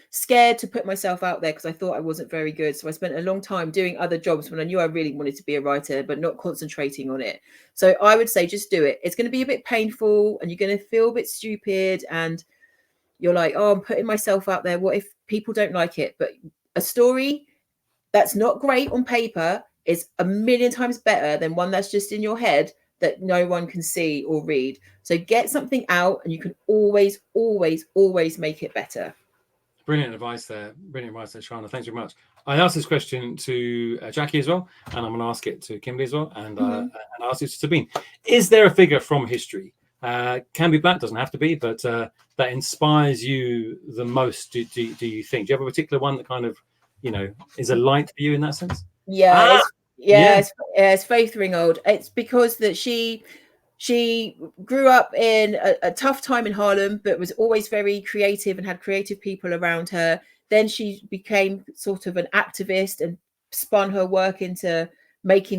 scared to put myself out there because I thought I wasn't very good. So I spent a long time doing other jobs when I knew I really wanted to be a writer, but not concentrating on it. So I would say just do it. It's going to be a bit painful and you're going to feel a bit stupid and you're like, oh, I'm putting myself out there. What if people don't like it? But a story that's not great on paper is a million times better than one that's just in your head that no one can see or read. So get something out and you can always, always, always make it better. Brilliant advice there. Brilliant advice there, Sharna. Thanks very much. I asked this question to Jackie as well, and I'm going to ask it to Kimberly as well, and ask it to Sabine. Is there a figure from history? Can be black, doesn't have to be, but that inspires you the most, do you think? Do you have a particular one that kind of, is a light for you in that sense? Yeah, it's Faith Ringgold. It's because that she grew up in a tough time in Harlem, but was always very creative and had creative people around her. Then she became sort of an activist and spun her work into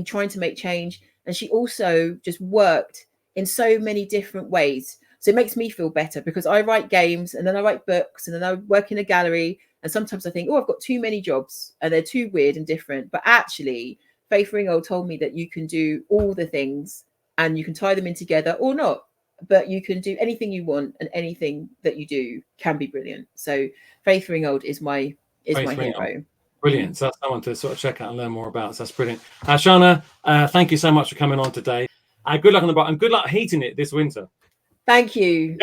trying to make change. And she also just worked in so many different ways. So it makes me feel better because I write games and then I write books and then I work in a gallery. And sometimes I think, oh, I've got too many jobs and they're too weird and different. But actually, Faith Ringgold told me that you can do all the things and you can tie them in together or not, but you can do anything you want and anything that you do can be brilliant. So Faith Ringgold is my hero. Brilliant. So that's someone to sort of check out and learn more about. So that's brilliant. Sharna, thank you so much for coming on today. Good luck on the bar and good luck heating it this winter. Thank you.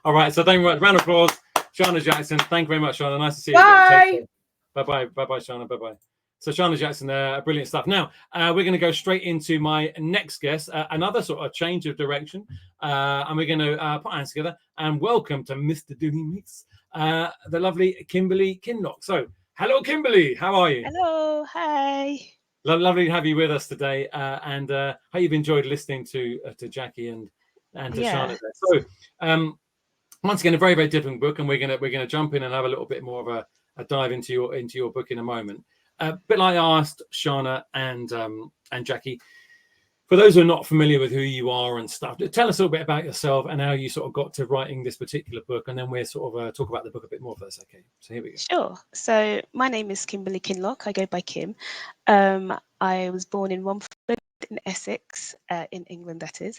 All right. So thank you very much. Round of applause. Sharna Jackson. Thank you very much, Sharna. Nice to see you. Bye. Bye-bye. Bye-bye, Sharna. Bye-bye. So Sharna Jackson there, brilliant stuff. Now, we're going to go straight into my next guest, another sort of change of direction. And we're going to put hands together and welcome to Mr Dilly Meets the lovely Kimberly Kinloch. So, hello, Kimberly. How are you? Hello. Hi. Lovely to have you with us today. And hope you've enjoyed listening to Jackie and to Sharna there. So, once again, a very, very different book. And we're going to jump in and have a little bit more of a dive into your book in a moment. But like I asked Sharna and Jackie, for those who are not familiar with who you are and stuff, tell us a little bit about yourself and how you sort of got to writing this particular book, and then we'll sort of talk about the book a bit more if that's okay. So here we go. Sure. So my name is Kimberly Kinloch. I go by Kim. I was born in Romford in Essex, in England, that is.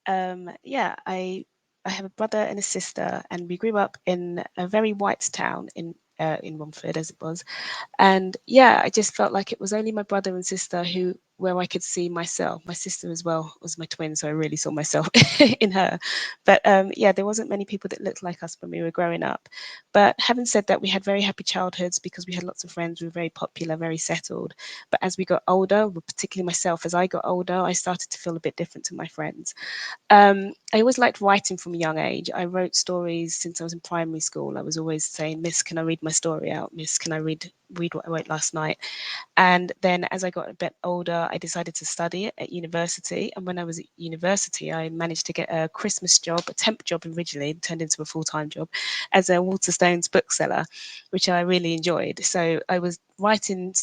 I have a brother and a sister, and we grew up in a very white town in Romford, as it was. And I just felt like it was only my brother and sister where I could see myself. My sister as well was my twin, so I really saw myself in her. But there wasn't many people that looked like us when we were growing up. But having said that, we had very happy childhoods because we had lots of friends. We were very popular, very settled. But as we got older, particularly myself, as I got older, I started to feel a bit different to my friends. I always liked writing from a young age. I wrote stories since I was in primary school. I was always saying, Miss, can I read my story out? Miss, can I read what I wrote last night? And then as I got a bit older, I decided to study it at university. And when I was at university, I managed to get a Christmas job, a temp job originally, turned into a full-time job as a Waterstones bookseller, which I really enjoyed. So I was writing,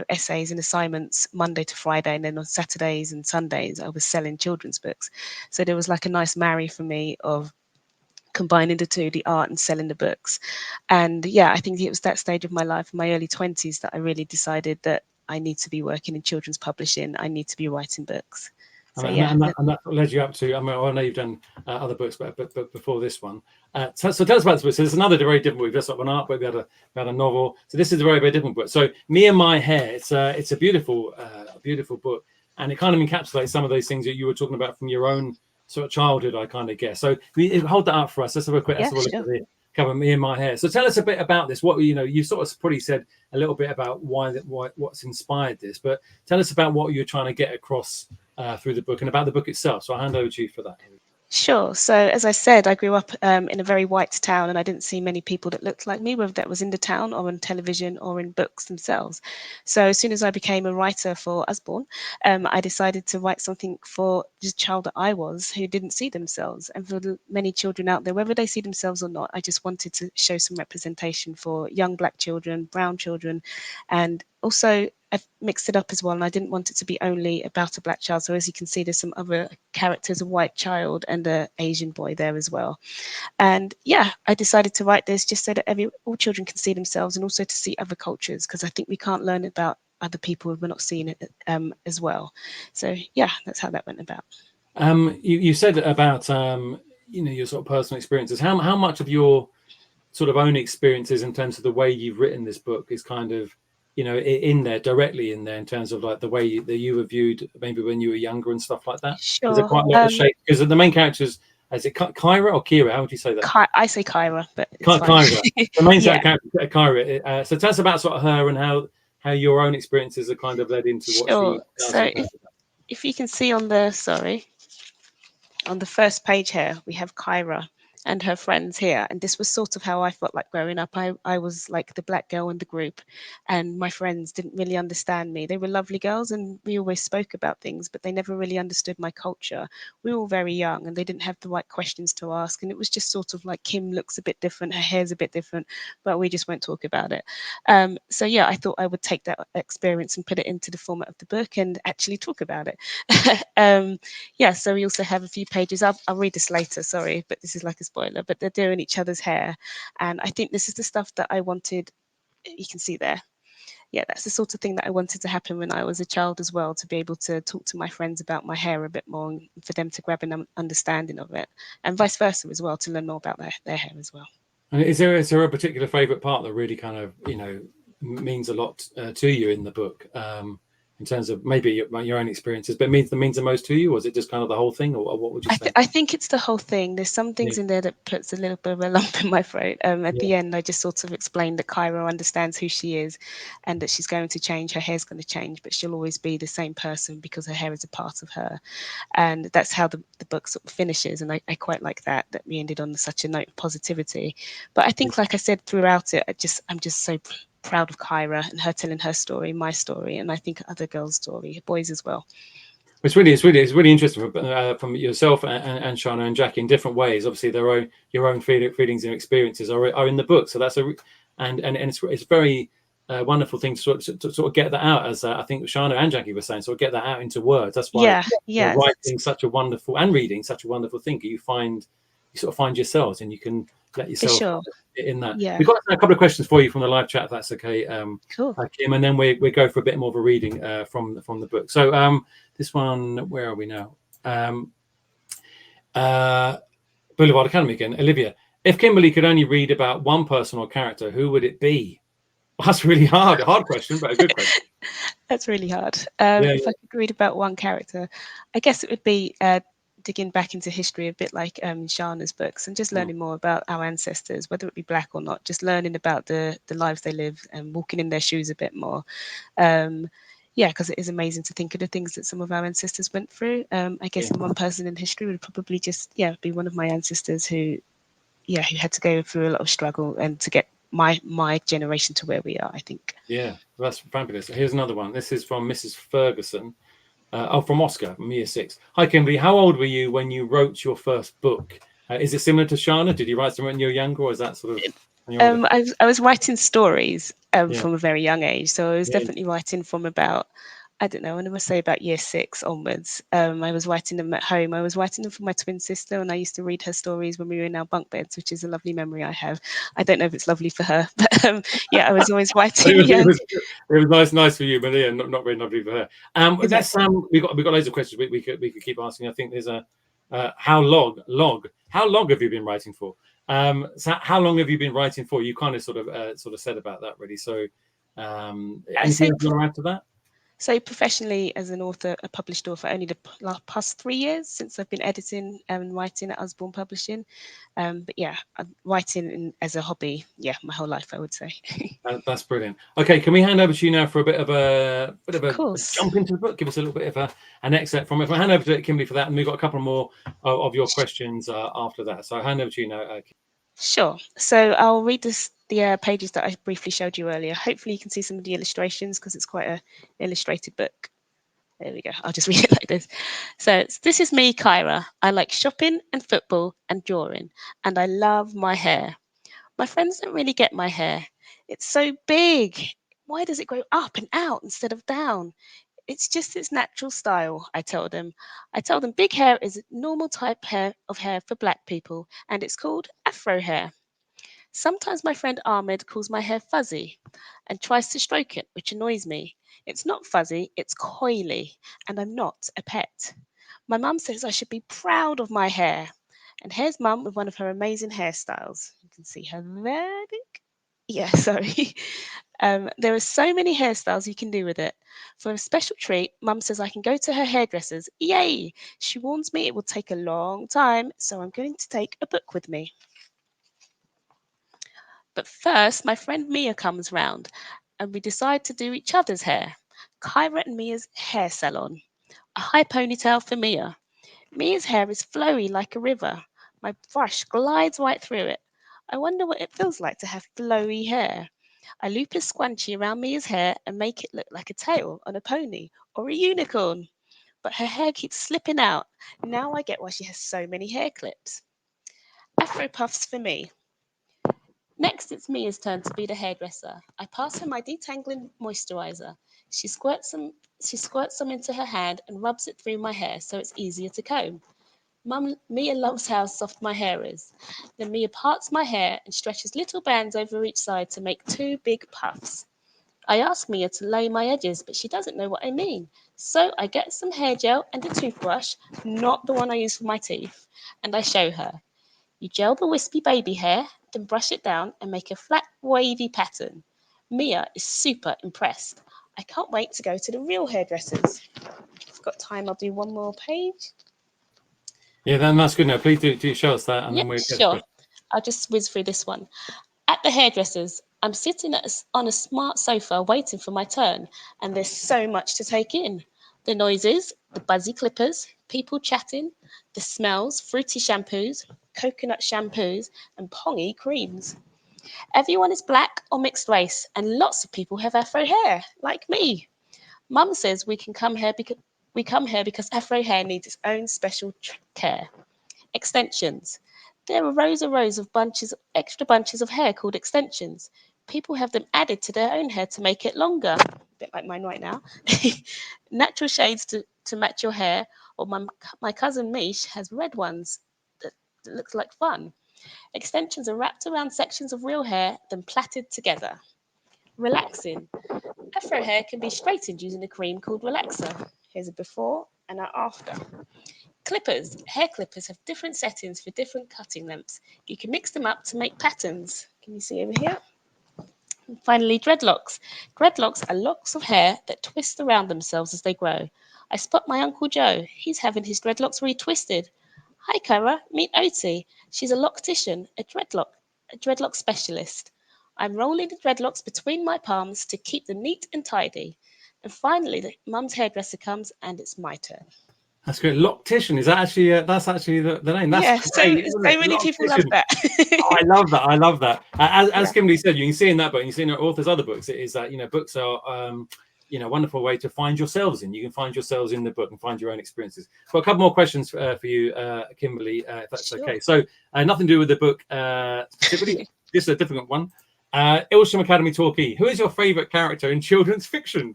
essays and assignments Monday to Friday, and then on Saturdays and Sundays, I was selling children's books. So there was like a nice marry for me of combining the two, the art and selling the books. And I think it was that stage of my life, my early 20s, that I really decided that I need to be working in children's publishing. I need to be writing books. So, and that led you up to, I know you've done other books, but before this one. So tell us about this book. So it's another very different book. We've just got an art book, we had a novel. So this is a very, very different book. So Me and My Hair, it's a beautiful book. And it kind of encapsulates some of those things that you were talking about from your own sort of childhood, I kind of guess. So hold that up for us. Let's have a quick look cover me in my hair. So tell us a bit about this. What, you know, you sort of probably said a little bit about what's inspired this, but tell us about what you're trying to get across through the book and about the book itself. So I'll hand over to you for that. Sure. So as I said, I grew up in a very white town, and I didn't see many people that looked like me, whether that was in the town or on television or in books themselves. So as soon as I became a writer for Usborne, I decided to write something for the child that I was, who didn't see themselves. And for the many children out there, whether they see themselves or not, I just wanted to show some representation for young Black children, brown children, and also I've mixed it up as well, and I didn't want it to be only about a Black child. So as you can see, there's some other characters, a white child and an Asian boy there as well. And yeah, I decided to write this just so that all children can see themselves, and also to see other cultures, because I think we can't learn about other people if we're not seeing it as well. So yeah, that's how that went about. You said about you know, your sort of personal experiences. How much of your sort of own experiences in terms of the way you've written this book is kind of, you know, in there, directly in there, in terms of like the way that you were viewed maybe when you were younger and stuff like that? Sure. Is there quite a lot of shape? Because the main characters, is it Kyra or Kira? How would you say that? I say Kyra, but it's Kyra. The main yeah. character, Kyra. So tell us about sort of her and how your own experiences are kind of led into what Sure. she does. So if you can see on the on the first page here, we have Kyra and her friends here, and this was sort of how I felt like growing up. I was like the Black girl in the group, and my friends didn't really understand me. They were lovely girls, and we always spoke about things, but they never really understood my culture. We were all very young, and they didn't have the right questions to ask, and it was just sort of like, Kim looks a bit different, her hair's a bit different, but we just won't talk about it. So yeah, I thought I would take that experience and put it into the format of the book and actually talk about it. Yeah, so we also have a few pages. I'll read this later, sorry, but this is like a spoiler, but they're doing each other's hair. And I think this is the stuff that I wanted. You can see there. Yeah, that's the sort of thing that I wanted to happen when I was a child as well, to be able to talk to my friends about my hair a bit more, and for them to grab an understanding of it, and vice versa as well, to learn more about their hair as well. And is there a particular favorite part that really kind of, you know, means a lot to you in the book? In terms of maybe your own experiences, but means the most to you, or is it just kind of the whole thing, or what would you say? I think it's the whole thing. There's some things in there that puts a little bit of a lump in my throat. At the end, I just sort of explained that Kyra understands who she is, and that she's going to change. Her hair's going to change, but she'll always be the same person because her hair is a part of her. And that's how the book sort of finishes. And I quite like that we ended on such a note of positivity. But I think, like I said, throughout it, I'm just so proud of Kyra and her telling her story, my story, and I think other girls' story, boys as well. It's really interesting from yourself and Sharna and Jackie in different ways. Obviously, your own feelings and experiences are in the book, so that's and it's very wonderful thing to sort of get that out, as I think Sharna and Jackie were saying, sort of get that out into words. That's why writing such a wonderful and reading such a wonderful thing. You sort of find yourselves, and you can let yourself in that. Yeah. We've got a couple of questions for you from the live chat, if that's okay. Cool. Kim, and then we go for a bit more of a reading from the book. So this one, where are we now? Boulevard Academy again. Olivia, if Kimberly could only read about one person or character, who would it be? Well, that's really hard. A hard question, but a good question. That's really hard. If I could read about one character, I guess it would be digging back into history a bit, like Sharna's books, and just learning more about our ancestors, whether it be Black or not, just learning about the lives they live and walking in their shoes a bit more. Yeah, because it is amazing to think of the things that some of our ancestors went through. I guess one person in history would probably just be one of my ancestors who had to go through a lot of struggle and to get my generation to where we are, I think. Yeah, that's fabulous. Here's another one. This is from Mrs. Ferguson. From Oscar, from year 6. Hi, Kimberly. How old were you when you wrote your first book? Is it similar to Sharna? Did you write something when you were younger, or is that sort of? I was writing stories from a very young age, so I was definitely writing from about, I don't know, I want to say about year 6 onwards. I was writing them at home. I was writing them for my twin sister, and I used to read her stories when we were in our bunk beds, which is a lovely memory I have. I don't know if it's lovely for her, but I was always writing. It was nice for you, but not very lovely for her. We've got loads of questions we could keep asking. I think there's a how long have you been writing for? So how long have you been writing for? You kind of sort of said about that, really. So anything you want to add to that? So professionally, as an author, a published author, only the past 3 years since I've been editing and writing at Usborne Publishing. But yeah, I'm writing as a hobby, yeah, my whole life, I would say. That's brilliant. Okay, can we hand over to you now for a bit of a course. jump into the book? Give us a little bit of an excerpt from it. If I hand over to Kimberly for that, and we've got a couple more of your questions after that. So I hand over to you now. Sure. So I'll read the pages that I briefly showed you earlier. Hopefully you can see some of the illustrations because it's quite an illustrated book. There we go. I'll just read it like this. So this is me, Kyra. I like shopping and football and drawing, and I love my hair. My friends don't really get my hair. It's so big. Why does it grow up and out instead of down? It's just its natural style, I tell them. I tell them big hair is a normal type of hair for black people, and it's called afro hair. Sometimes my friend Ahmed calls my hair fuzzy and tries to stroke it, which annoys me. It's not fuzzy, it's coily, and I'm not a pet. My mum says I should be proud of my hair. And here's mum with one of her amazing hairstyles. You can see her there, I think. Yeah, sorry. There are so many hairstyles you can do with it. For a special treat, mum says I can go to her hairdresser's. Yay! She warns me it will take a long time, so I'm going to take a book with me. But first, my friend Mia comes round, and we decide to do each other's hair. Kyra and Mia's hair salon. A high ponytail for Mia. Mia's hair is flowy like a river. My brush glides right through it. I wonder what it feels like to have flowy hair. I loop a scrunchie around Mia's hair and make it look like a tail on a pony or a unicorn. But her hair keeps slipping out. Now I get why she has so many hair clips. Afro puffs for me. Next, it's Mia's turn to be the hairdresser. I pass her my detangling moisturizer. She squirts some into her hand and rubs it through my hair so it's easier to comb. Mia loves how soft my hair is. Then Mia parts my hair and stretches little bands over each side to make 2 big puffs. I ask Mia to lay my edges, but she doesn't know what I mean. So I get some hair gel and a toothbrush, not the one I use for my teeth, and I show her. You gel the wispy baby hair, then brush it down and make a flat, wavy pattern. Mia is super impressed. I can't wait to go to the real hairdressers. If I've got time, I'll do one more page. Yeah, then that's good. Now, please do show us that, and then we'll get sure. I'll just whiz through this one. At the hairdressers, I'm sitting on a smart sofa waiting for my turn, and there's so much to take in. The noises, the buzzy clippers, people chatting, the smells, fruity shampoos, coconut shampoos, and pongy creams. Everyone is black or mixed race, and lots of people have afro hair, like me. Mum says we come here because afro hair needs its own special care. Extensions. There are rows of extra bunches of hair called extensions. People have them added to their own hair to make it longer, a bit like mine right now. Natural shades to match your hair, or my cousin Mish has red ones that looks like fun. Extensions are wrapped around sections of real hair, then plaited together. Relaxing. Afro hair can be straightened using a cream called relaxer. Here's a before and an after. Clippers. Hair clippers have different settings for different cutting lengths. You can mix them up to make patterns. Can you see over here? And finally, dreadlocks. Dreadlocks are locks of hair that twist around themselves as they grow. I spot my Uncle Joe. He's having his dreadlocks retwisted. Hi, Cara. Meet Oti. She's a loctician, a dreadlock specialist. I'm rolling the dreadlocks between my palms to keep them neat and tidy. And finally, Mum's hairdresser comes and it's my turn. That's great. Loctician, is that actually that's actually the name? That's great, so many people love that. Oh, I love that. I love that. As Kimberly said, you can see in that book, and you see in authors' other books, it is that books are a wonderful way to find yourselves in. You can find yourselves in the book and find your own experiences. Got a couple more questions for you, Kimberly, if that's okay. So nothing to do with the book specifically. This is a different one. Ilsham Academy talkie. Who is your favourite character in children's fiction?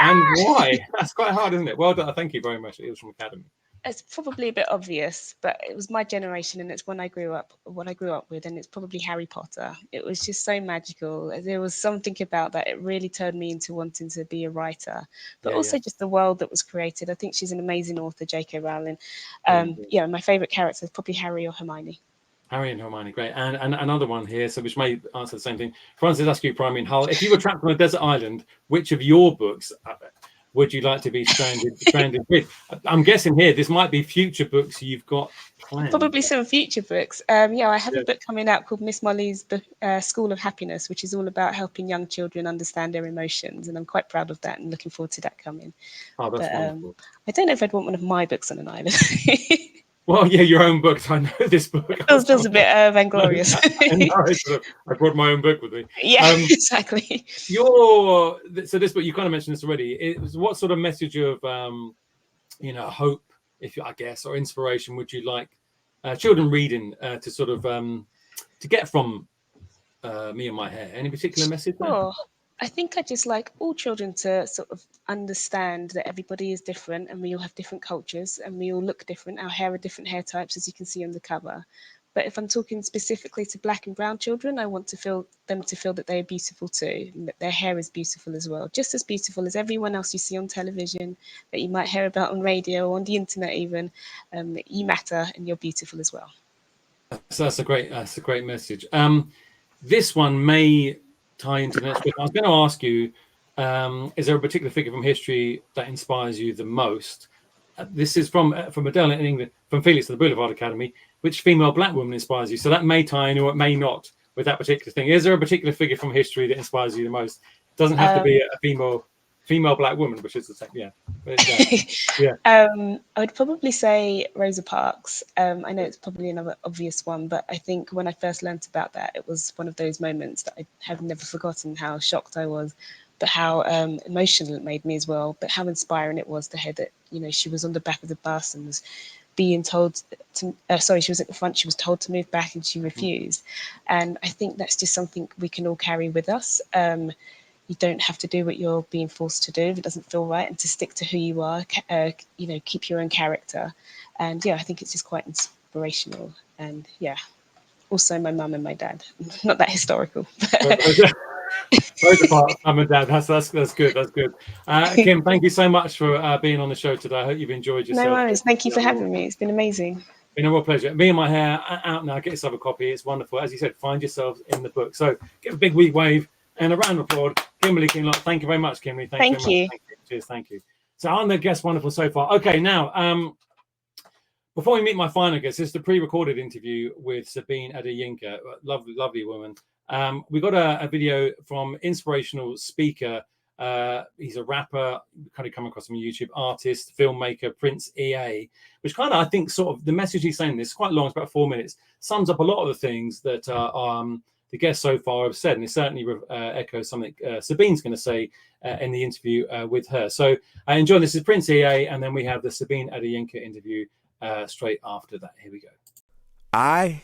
And why? That's quite hard, isn't it? Well done. Thank you very much. It was from Academy. It's probably a bit obvious, but it was my generation, and it's what I grew up with, and it's probably Harry Potter. It was just so magical. There was something about that. It really turned me into wanting to be a writer, but also just the world that was created. I think she's an amazing author, J.K. Rowling. My favourite character is probably Harry or Hermione. Harry and Hermione, great. And another one here, so which may answer the same thing. Francis Askew, Primary in Hull. If you were trapped on a desert island, which of your books would you like to be stranded with? I'm guessing here this might be future books you've got planned. Probably some future books. Yeah, I have a book coming out called Miss Molly's School of Happiness, which is all about helping young children understand their emotions, and I'm quite proud of that and looking forward to that coming. Oh, that's wonderful. I don't know if I'd want one of my books on an island. Well, yeah, your own books. I know this book. It feels a bit vainglorious. I brought my own book with me. Yeah, exactly. So this book, you kind of mentioned this already. What sort of message of hope, I guess, or inspiration would you like children reading to sort of to get from Me and My Hair? Any particular message there? Sure. I think I just like all children to sort of understand that everybody is different and we all have different cultures and we all look different. Our hair are different hair types, as you can see on the cover. But if I'm talking specifically to black and brown children, I want them to feel that they are beautiful too, and that their hair is beautiful as well, just as beautiful as everyone else you see on television, that you might hear about on radio or on the internet even. You matter and you're beautiful as well. So that's a great message. This one may tie into the next book. I was going to ask you, is there a particular figure from history that inspires you the most? This is from Adele in England, from Felix of the Boulevard Academy. Which female black woman inspires you? So that may tie in or it may not with that particular thing. Is there a particular figure from history that inspires you the most? It doesn't have to be a female black woman, which is the same. Yeah. I would probably say Rosa Parks. I know it's probably another obvious one, but I think when I first learnt about that, it was one of those moments that I have never forgotten, how shocked I was, but how emotional it made me as well, but how inspiring it was to hear that, she was on the back of the bus and was being told to, she was at the front, she was told to move back and she refused. And I think that's just something we can all carry with us. You don't have to do what you're being forced to do if it doesn't feel right, and to stick to who you are, keep your own character. And I think it's just quite inspirational. And also my mum and my dad, not that historical. Mum and dad, that's good. That's good. Kim, thank you so much for being on the show today. I hope you've enjoyed yourself. No worries. Thank you for having me. It's been amazing. Been a real pleasure. Me and My Hair out now. Get yourself a copy. It's wonderful. As you said, find yourselves in the book. So give a big wave and a round of applause. Kimberly Kinloch. Thank you very much, Kimberly. Thank you. Thank you. Cheers. Thank you. So I'm the guest. Wonderful so far. Okay, now before we meet my final guest, this is the pre-recorded interview with Sabine Adeyinka, lovely woman. We got a video from inspirational speaker. He's a rapper, kind of come across him on YouTube, artist, filmmaker, Prince EA, which kind of, I think, sort of the message he's saying, this is quite long, it's about 4 minutes, sums up a lot of the things that the guests so far have said, and it certainly echoes something Sabine's going to say in the interview with her. So I enjoy this. Is Prince EA, and then we have the Sabine Adeyinka interview straight after that. Here we go. I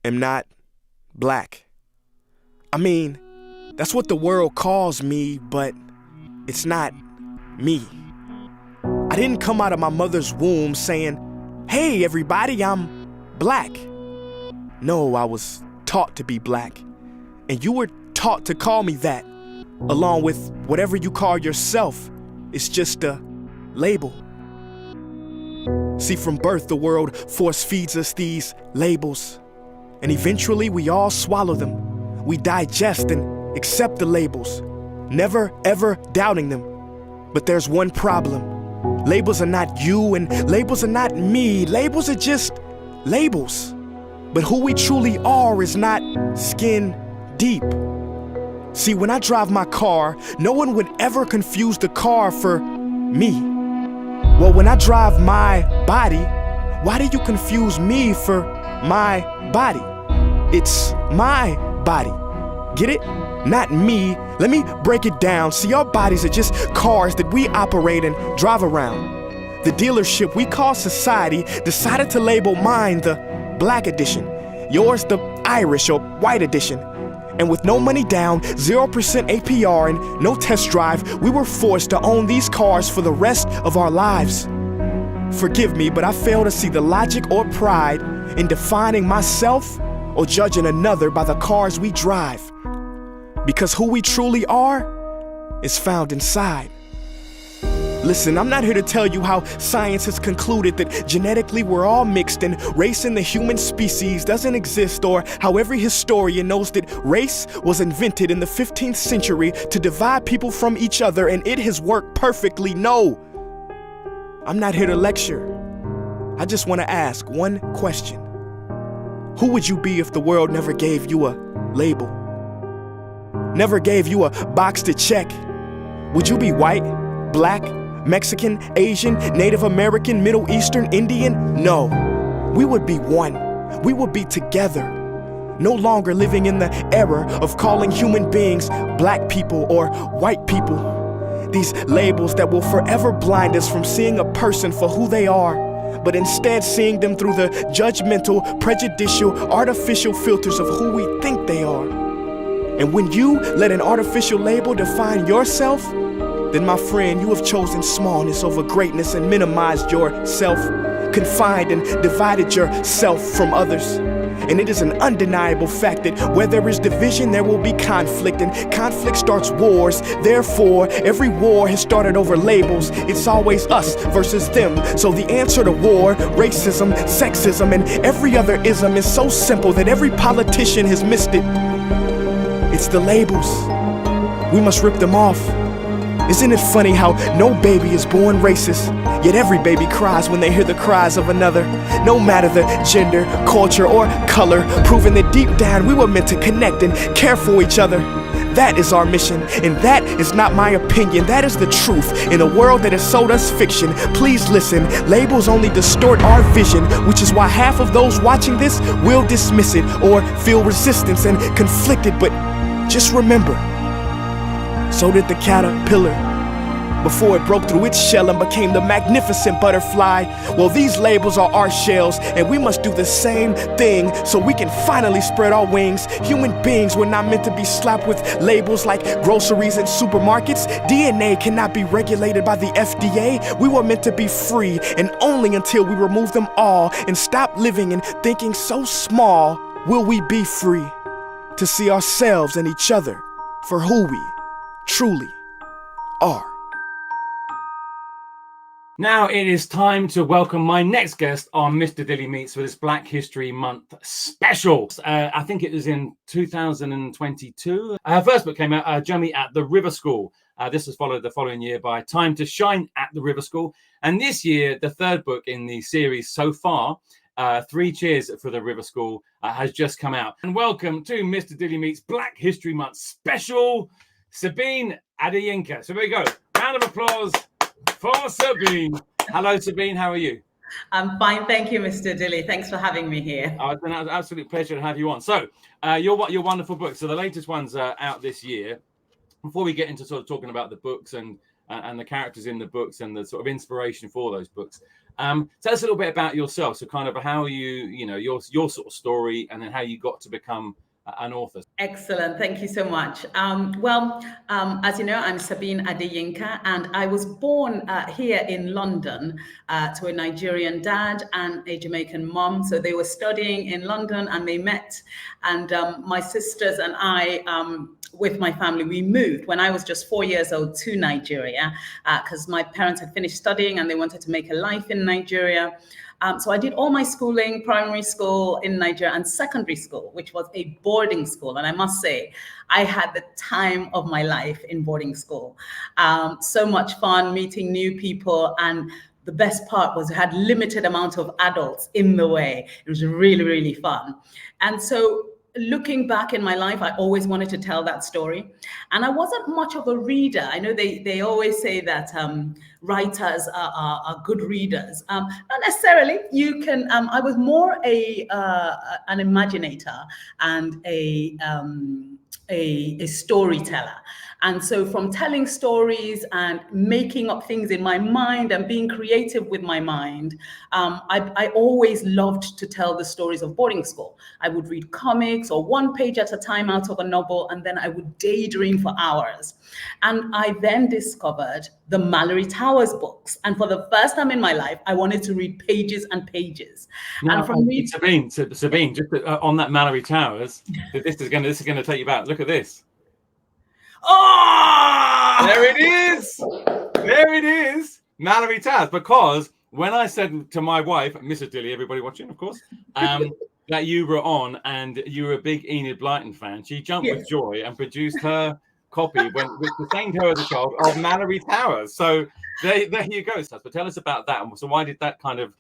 am not black. I mean, that's what the world calls me, but it's not me. I didn't come out of my mother's womb saying, "Hey, everybody, I'm black." No, I was taught to be black, and you were taught to call me that, along with whatever you call yourself. It's just a label. See, from birth, the world force feeds us these labels, and eventually we all swallow them. We digest and accept the labels, never ever doubting them. But there's one problem. Labels are not you and labels are not me. Labels are just labels. But who we truly are is not skin deep. See, when I drive my car, no one would ever confuse the car for me. Well, when I drive my body, why do you confuse me for my body? It's my body. Get it? Not me. Let me break it down. See, our bodies are just cars that we operate and drive around. The dealership we call society decided to label mine the black edition, yours the Irish or white edition. And with no money down, 0% APR, and no test drive, we were forced to own these cars for the rest of our lives. Forgive me, but I fail to see the logic or pride in defining myself or judging another by the cars we drive. Because who we truly are is found inside. Listen, I'm not here to tell you how science has concluded that genetically we're all mixed and race in the human species doesn't exist, or how every historian knows that race was invented in the 15th century to divide people from each other and it has worked perfectly. No, I'm not here to lecture. I just want to ask one question. Who would you be if the world never gave you a label? Never gave you a box to check? Would you be white, black, Mexican, Asian, Native American, Middle Eastern, Indian? No, we would be one. We would be together. No longer living in the era of calling human beings black people or white people. These labels that will forever blind us from seeing a person for who they are, but instead seeing them through the judgmental, prejudicial, artificial filters of who we think they are. And when you let an artificial label define yourself, then my friend, you have chosen smallness over greatness and minimized yourself, confined and divided yourself from others. And it is an undeniable fact that where there is division, there will be conflict, and conflict starts wars. Therefore, every war has started over labels. It's always us versus them. So the answer to war, racism, sexism, and every other ism is so simple that every politician has missed it. It's the labels. We must rip them off. Isn't it funny how no baby is born racist, yet every baby cries when they hear the cries of another? No matter the gender, culture, or color, proving that deep down we were meant to connect and care for each other. That is our mission, and that is not my opinion. That is the truth in a world that has sold us fiction. Please listen, labels only distort our vision, which is why half of those watching this will dismiss it or feel resistance and conflicted. But just remember, so did the caterpillar before it broke through its shell and became the magnificent butterfly. Well, these labels are our shells, and we must do the same thing so we can finally spread our wings. Human beings were not meant to be slapped with labels like groceries and supermarkets. DNA cannot be regulated by the FDA. We were meant to be free, and only until we remove them all and stop living and thinking so small will we be free to see ourselves and each other for who we truly are. Now it is time to welcome my next guest on Mr. Dilly Meets for this Black History Month special. I think it was in 2022. Her first book came out, Journey at the River School. This was followed the following year by Time to Shine at the River School. And this year, the third book in the series so far, Three Cheers for the River School, has just come out. And welcome to Mr. Dilly Meets Black History Month special, Sabine Adeyinka. So there we go. Round of applause for Sabine. Hello, Sabine. How are you? I'm fine. Thank you, Mr. Dilly. Thanks for having me here. Oh, it's been an absolute pleasure to have you on. So your wonderful book. So the latest one's out this year. Before we get into sort of talking about the books and the characters in the books and the sort of inspiration for those books, tell us a little bit about yourself. So kind of how your sort of story, and then how you got to become an author. Excellent. Thank you so much. As you know, I'm Sabine Adeyinka, and I was born here in London to a Nigerian dad and a Jamaican mom. So they were studying in London and they met. And my sisters and I, with my family, we moved when I was just 4 years old to Nigeria because my parents had finished studying and they wanted to make a life in Nigeria. So I did all my schooling, primary school in Nigeria, and secondary school, which was a boarding school. And I must say, I had the time of my life in boarding school. So much fun, meeting new people. And the best part was it had limited amount of adults in the way. It was really, really fun. And so looking back in my life, I always wanted to tell that story. And I wasn't much of a reader. I know they always say that writers are good readers. Not necessarily. You can. I was more an imaginator and a storyteller. And so from telling stories and making up things in my mind and being creative with my mind, I always loved to tell the stories of boarding school. I would read comics or one page at a time out of a novel, and then I would daydream for hours. And I then discovered the Mallory Towers books. And for the first time in my life, I wanted to read pages and pages. Now, and from Sabine, just on that Mallory Towers, this is going to take you back. Look at this. Oh! There it is. There it is, Mallory Towers. Because when I said to my wife, Mr Dilly, everybody watching, of course, that you were on and you were a big Enid Blyton fan, she jumped with joy and produced her copy which sustained her as a child of Mallory Towers. So there you go, Stas. But tell us about that. So why did that kind of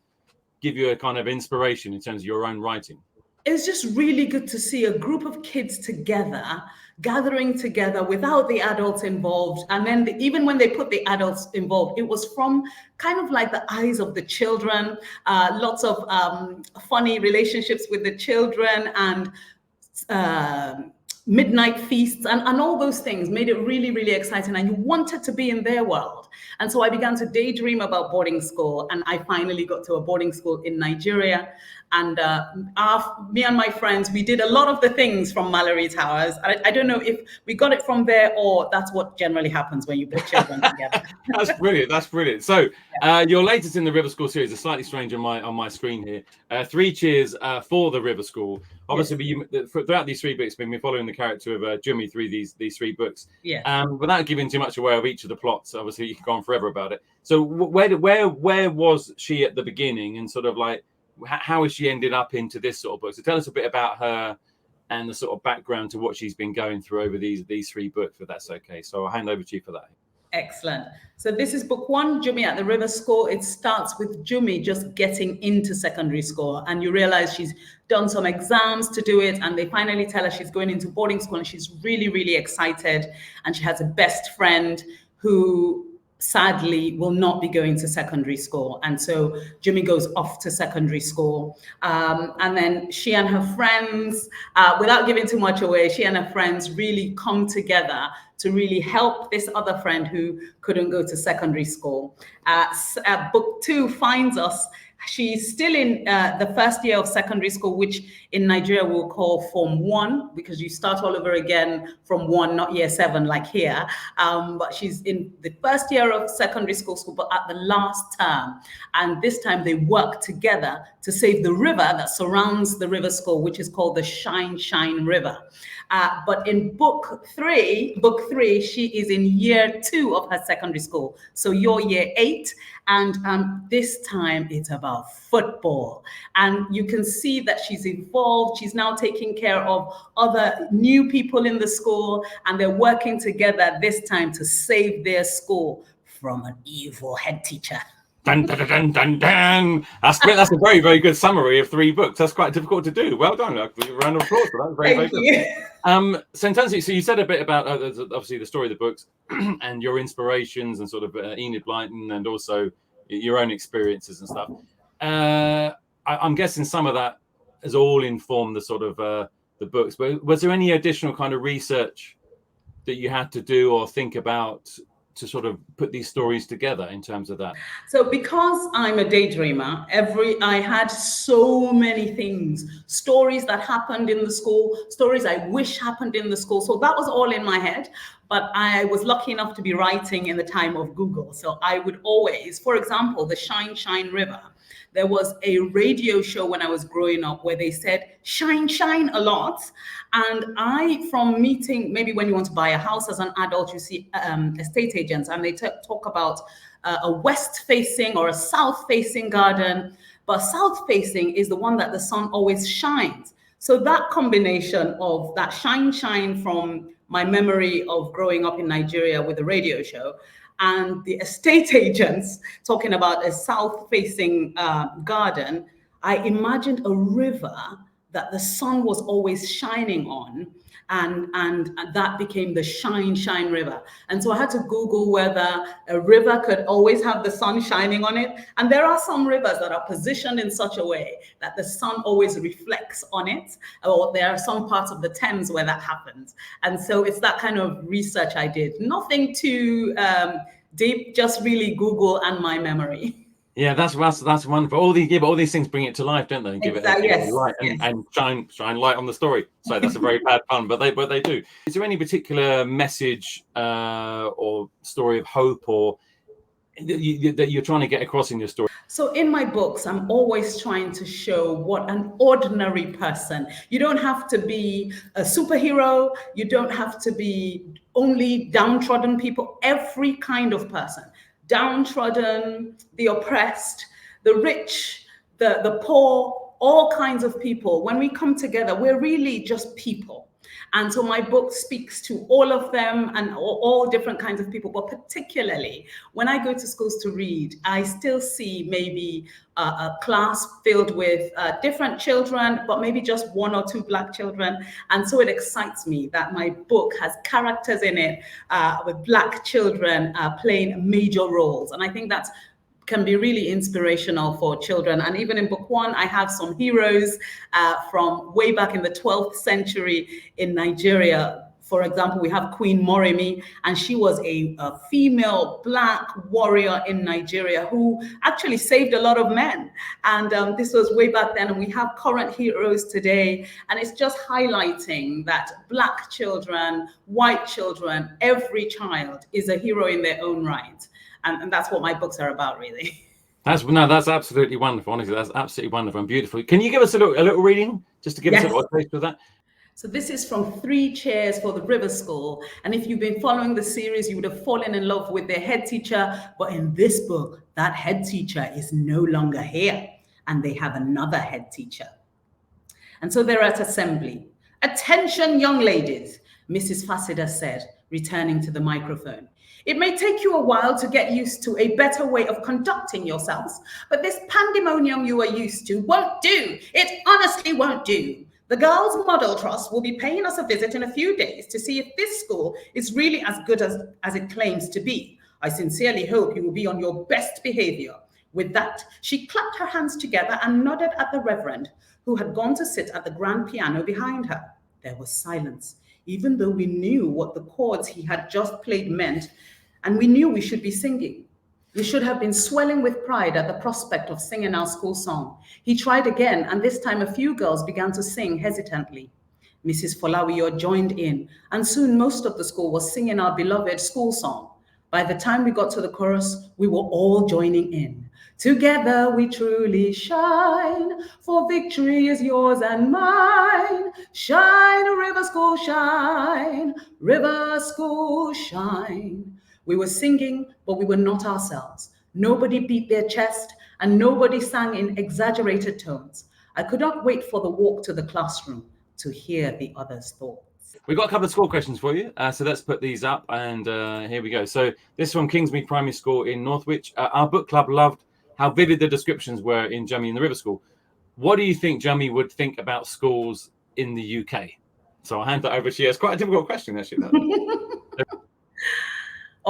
give you a kind of inspiration in terms of your own writing? It's just really good to see a group of kids together, gathering together without the adults involved. And then even when they put the adults involved, it was from kind of like the eyes of the children, lots of funny relationships with the children, and midnight feasts and all those things made it really, really exciting. And you wanted to be in their world. And so I began to daydream about boarding school. And I finally got to a boarding school in Nigeria. And me and my friends, we did a lot of the things from Mallory Towers. I don't know if we got it from there or that's what generally happens when you put children together. That's brilliant. That's brilliant. So your latest in the River School series is slightly strange on my screen here. 3 cheers for the River School. Obviously, throughout these 3 books, we've been following the character of Jumi through these 3 books. Yeah. Without giving too much away of each of the plots, obviously you could go on forever about it. So where was she at the beginning, and sort of like how has she ended up into this sort of book? So tell us a bit about her and the sort of background to what she's been going through over these 3 books, if that's okay. So I'll hand over to you for that. Excellent. So this is book 1, Jumi at the River School. It starts with Jumi just getting into secondary school, and you realize she's done some exams to do it, and they finally tell her she's going into boarding school, and she's really, really excited. And she has a best friend who sadly will not be going to secondary school. And so Jumi goes off to secondary school. And then she and her friends, without giving too much away, she and her friends really come together to really help this other friend who couldn't go to secondary school. Book 2 finds us, she's still in the first year of secondary school, which in Nigeria we'll call Form 1, because you start all over again from 1, not year 7 like here. But she's in the first year of secondary school, but at the last term. And this time they work together to save the river that surrounds the river school, which is called the Shine River. But in book 3, she is in year 2 of her secondary school. So you're year 8. And this time it's about football. And you can see that she's evolved. She's now taking care of other new people in the school, and they're working together this time to save their school from an evil head teacher. Dun, dun, dun, dun, dun. That's a very, very good summary of 3 books. That's quite difficult to do. Well done. A round of applause for that. Very, very good. So in terms of, so you said a bit about obviously the story of the books and your inspirations and sort of Enid Blyton and also your own experiences and stuff. I'm guessing some of that has all informed the sort of the books. But was there any additional kind of research that you had to do or think about to sort of put these stories together in terms of that? So because I'm a daydreamer, I had so many things, stories that happened in the school, stories I wish happened in the school. So that was all in my head. But I was lucky enough to be writing in the time of Google. So I would always, for example, the Shine River. There was a radio show when I was growing up where they said, shine, shine a lot. And from meeting, maybe when you want to buy a house as an adult, you see estate agents and they talk about a west-facing or a south-facing garden. But south-facing is the one that the sun always shines. So that combination of that shine from my memory of growing up in Nigeria with a radio show, and the estate agents talking about a south-facing garden, I imagined a river that the sun was always shining on, and that became the Shine River. And so I had to Google whether a river could always have the sun shining on it. And there are some rivers that are positioned in such a way that the sun always reflects on it, or there are some parts of the Thames where that happens. And so it's that kind of research I did. Nothing too deep, just really Google and my memory. Yeah, that's wonderful. All these things bring it to life, don't they? And give it light and shine light on the story. So that's a very bad pun, but they do. Is there any particular message or story of hope or that you're trying to get across in your story? So in my books, I'm always trying to show what an ordinary person. You don't have to be a superhero. You don't have to be only downtrodden people. Every kind of person. downtrodden, the oppressed, the rich, the poor, all kinds of people. When we come together, we're really just people. And so my book speaks to all of them and all different kinds of people. But particularly when I go to schools to read, I still see maybe a class filled with different children, but maybe just one or two Black children. And so it excites me that my book has characters in it with Black children playing major roles. And I think that's can be really inspirational for children. And even in book one, I have some heroes from way back in the 12th century in Nigeria. For example, we have Queen Moremi, and she was a female Black warrior in Nigeria who actually saved a lot of men. And this was way back then, and we have current heroes today. And it's just highlighting that Black children, white children, every child is a hero in their own right. And that's what my books are about, really. That's absolutely wonderful. Honestly, that's absolutely wonderful and beautiful. Can you give us a little reading just to give us a little taste of that? So this is from 3 Chairs for the River School. And if you've been following the series, you would have fallen in love with their head teacher. But in this book, that head teacher is no longer here, and they have another head teacher. And so they're at assembly. "Attention, young ladies," Mrs. Fassida said, returning to the microphone. "It may take you a while to get used to a better way of conducting yourselves, but this pandemonium you are used to won't do. It honestly won't do. The Girls Model Trust will be paying us a visit in a few days to see if this school is really as good as it claims to be. I sincerely hope you will be on your best behavior." With that, she clapped her hands together and nodded at the Reverend, who had gone to sit at the grand piano behind her. There was silence, even though we knew what the chords he had just played meant, and we knew we should be singing. We should have been swelling with pride at the prospect of singing our school song. He tried again, and this time a few girls began to sing hesitantly. Mrs. Folawiyo joined in, and soon most of the school was singing our beloved school song. By the time we got to the chorus, we were all joining in. "Together we truly shine, for victory is yours and mine. Shine, River School, shine, River School, shine." We were singing, but we were not ourselves. Nobody beat their chest, and nobody sang in exaggerated tones. I could not wait for the walk to the classroom to hear the others' thoughts. We've got a couple of school questions for you, so let's put these up, and here we go. So this is from Kingsmead Primary School in Northwich. Our book club loved how vivid the descriptions were in Jummy and the River School. What do you think Jummy would think about schools in the UK? So I'll hand that over to you. It's quite a difficult question, actually.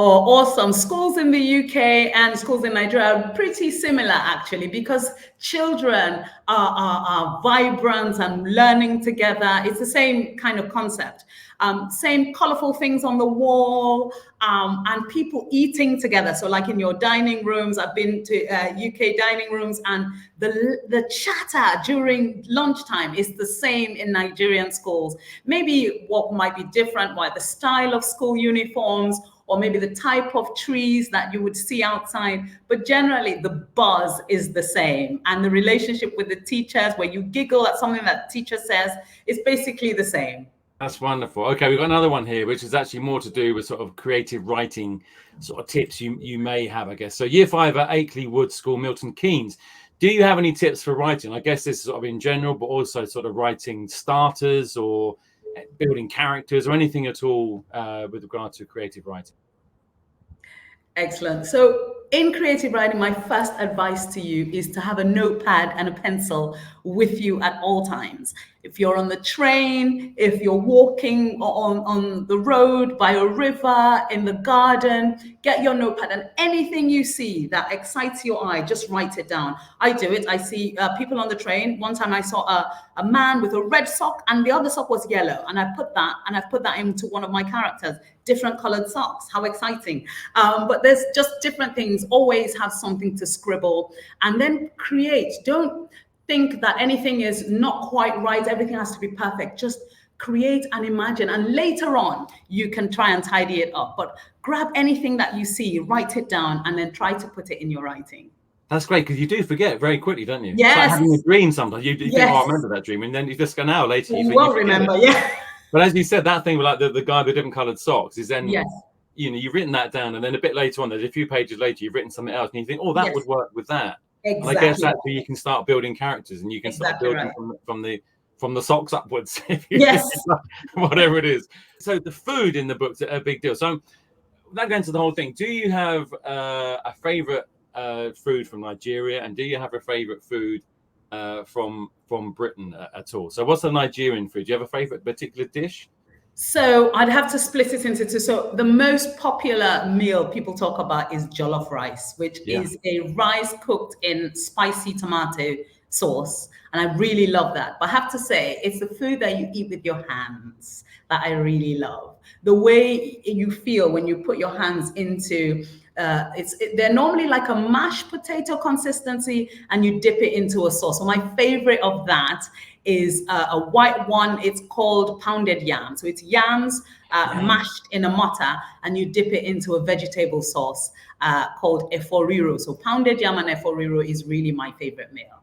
Oh, awesome. Schools in the UK and schools in Nigeria are pretty similar, actually, because children are vibrant and learning together. It's the same kind of concept. Same colorful things on the wall, and people eating together. So like in your dining rooms, I've been to UK dining rooms, and the chatter during lunchtime is the same in Nigerian schools. Maybe what might be different, why the style of school uniforms, or maybe the type of trees that you would see outside. But generally, the buzz is the same. And the relationship with the teachers, where you giggle at something that the teacher says, is basically the same. That's wonderful. Okay, we've got another one here, which is actually more to do with sort of creative writing sort of tips you may have, I guess. So Year 5 at Akeley Wood School, Milton Keynes. Do you have any tips for writing? I guess this is sort of in general, but also sort of writing starters or building characters or anything at all with regard to creative writing. Excellent. So in creative writing, my first advice to you is to have a notepad and a pencil with you at all times. If you're on the train, if you're walking on the road, by a river, in the garden, get your notepad, and anything you see that excites your eye, just write it down. I do it. I see people on the train. One time I saw a man with a red sock and the other sock was yellow. And I've put that into one of my characters, different colored socks. How exciting. But there's just different things. Always have something to scribble and then create. Don't think that anything is not quite right. Everything has to be perfect. Just create and imagine. And later on, you can try and tidy it up. But grab anything that you see, write it down, and then try to put it in your writing. That's great, because you do forget very quickly, don't you? Yes. It's like having a dream sometimes. You think, yes. oh, I remember that dream. And then you just go, now later. You won't remember, yeah. But as you said, that thing with like the guy with different coloured socks is then, yes. you know, you've written that down, and then a bit later on, there's a few pages later, you've written something else, and you think, oh, that Yes. would work with that. Exactly. And I guess that's where you can start building characters, and you can start Exactly building from the socks upwards, if you Yes. whatever it is. So the food in the book's a big deal. So without going into the whole thing, do you have a favorite food from Nigeria, and do you have a favorite food from Britain at all? So what's the Nigerian food? Do you have a favorite particular dish? So I'd have to split it into two. So the most popular meal people talk about is jollof rice, which is a rice cooked in spicy tomato sauce. And I really love that. But I have to say, it's the food that you eat with your hands that I really love. The way you feel when you put your hands into they're normally like a mashed potato consistency, and you dip it into a sauce. So my favorite of that is a white one. It's called pounded yam. So it's yams mashed in a mortar, and you dip it into a vegetable sauce called eforiro. So pounded yam and eforiro is really my favorite meal.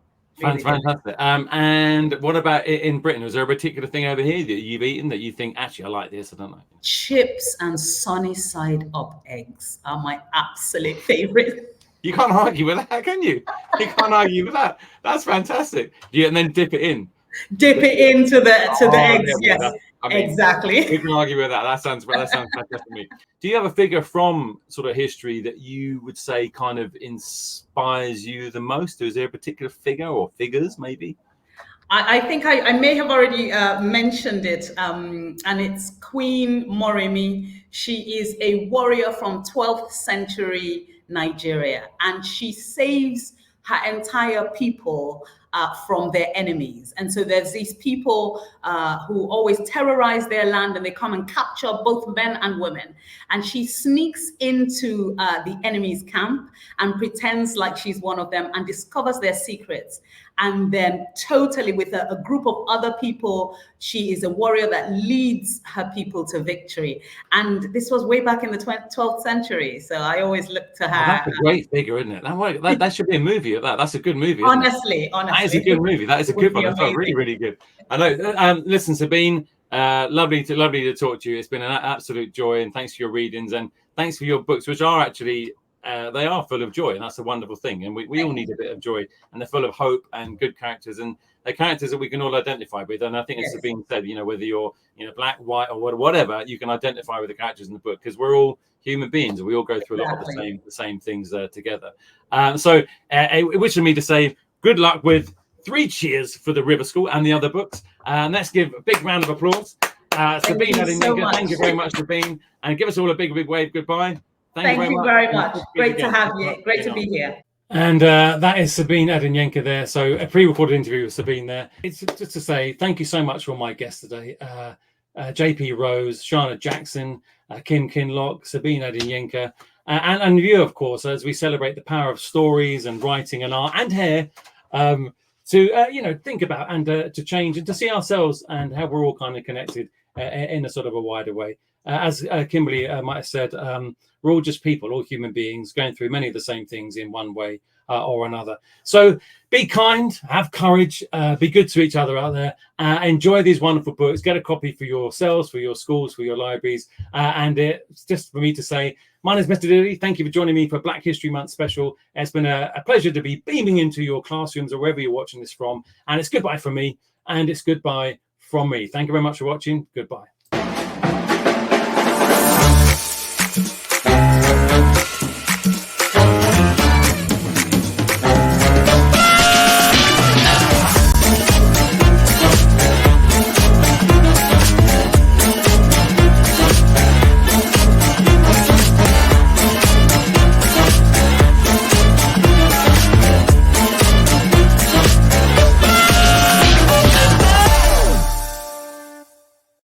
Really Fantastic. And what about in Britain? Was there a particular thing over here that you've eaten that you think, actually, I like this, I don't like it? Chips and sunny side up eggs are my absolute favorite. You can't argue with that, can you? You can't argue with that. That's fantastic. Yeah, and then dip it in. Dip it into the eggs. Yeah, Yes, I mean, exactly. We can argue with that. That sounds fantastic to me. Do you have a figure from sort of history that you would say kind of inspires you the most? Is there a particular figure or figures, maybe? I think I may have already mentioned it, and it's Queen Moremi. She is a warrior from 12th century Nigeria, and she saves her entire people from their enemies. And so there's these people who always terrorize their land, and they come and capture both men and women. And she sneaks into the enemy's camp and pretends like she's one of them and discovers their secrets. And then totally with a group of other people, she is a warrior that leads her people to victory. And this was way back in the 12th century. So I always look to her. Oh, that's a great figure, isn't it? That should be a movie of that. That's a good movie. Honestly. That is a good movie. That is a good one. That's really, really good. I know. Listen, Sabine, lovely to talk to you. It's been an absolute joy, and thanks for your readings, and thanks for your books, which are actually they are full of joy, and that's a wonderful thing. And we all need a bit of joy, and they're full of hope and good characters, and they're characters that we can all identify with. And I think, as Sabine said, you know, whether you're black, white, or whatever, you can identify with the characters in the book, because we're all human beings, and we all go through a lot of the same things together. So it wishes me to say good luck with 3 cheers for the River School and the other books. Let's give a big round of applause. Sabine Adeyinka, thank you very much, Sabine, and give us all a big wave goodbye. Thank you very much. Great to have you. Great to be here. And that is Sabine Adeyinka there. So a pre-recorded interview with Sabine there. It's just to say thank you so much for my guests today. JP Rose, Sharna Jackson, Kim Kinloch, Sabine Adeyinka, and you, of course, as we celebrate the power of stories and writing and art and hair, to think about and to change and to see ourselves and how we're all kind of connected in a sort of a wider way. As Kimberly might have said, we're all just people, all human beings going through many of the same things in one way or another. So be kind, have courage, be good to each other out there, enjoy these wonderful books, get a copy for yourselves, for your schools, for your libraries. And it's just for me to say, my name is Mr Dilly. Thank you for joining me for Black History Month special. It's been a pleasure to be beaming into your classrooms or wherever you're watching this from. And it's goodbye from me, and it's goodbye from me. Thank you very much for watching. Goodbye.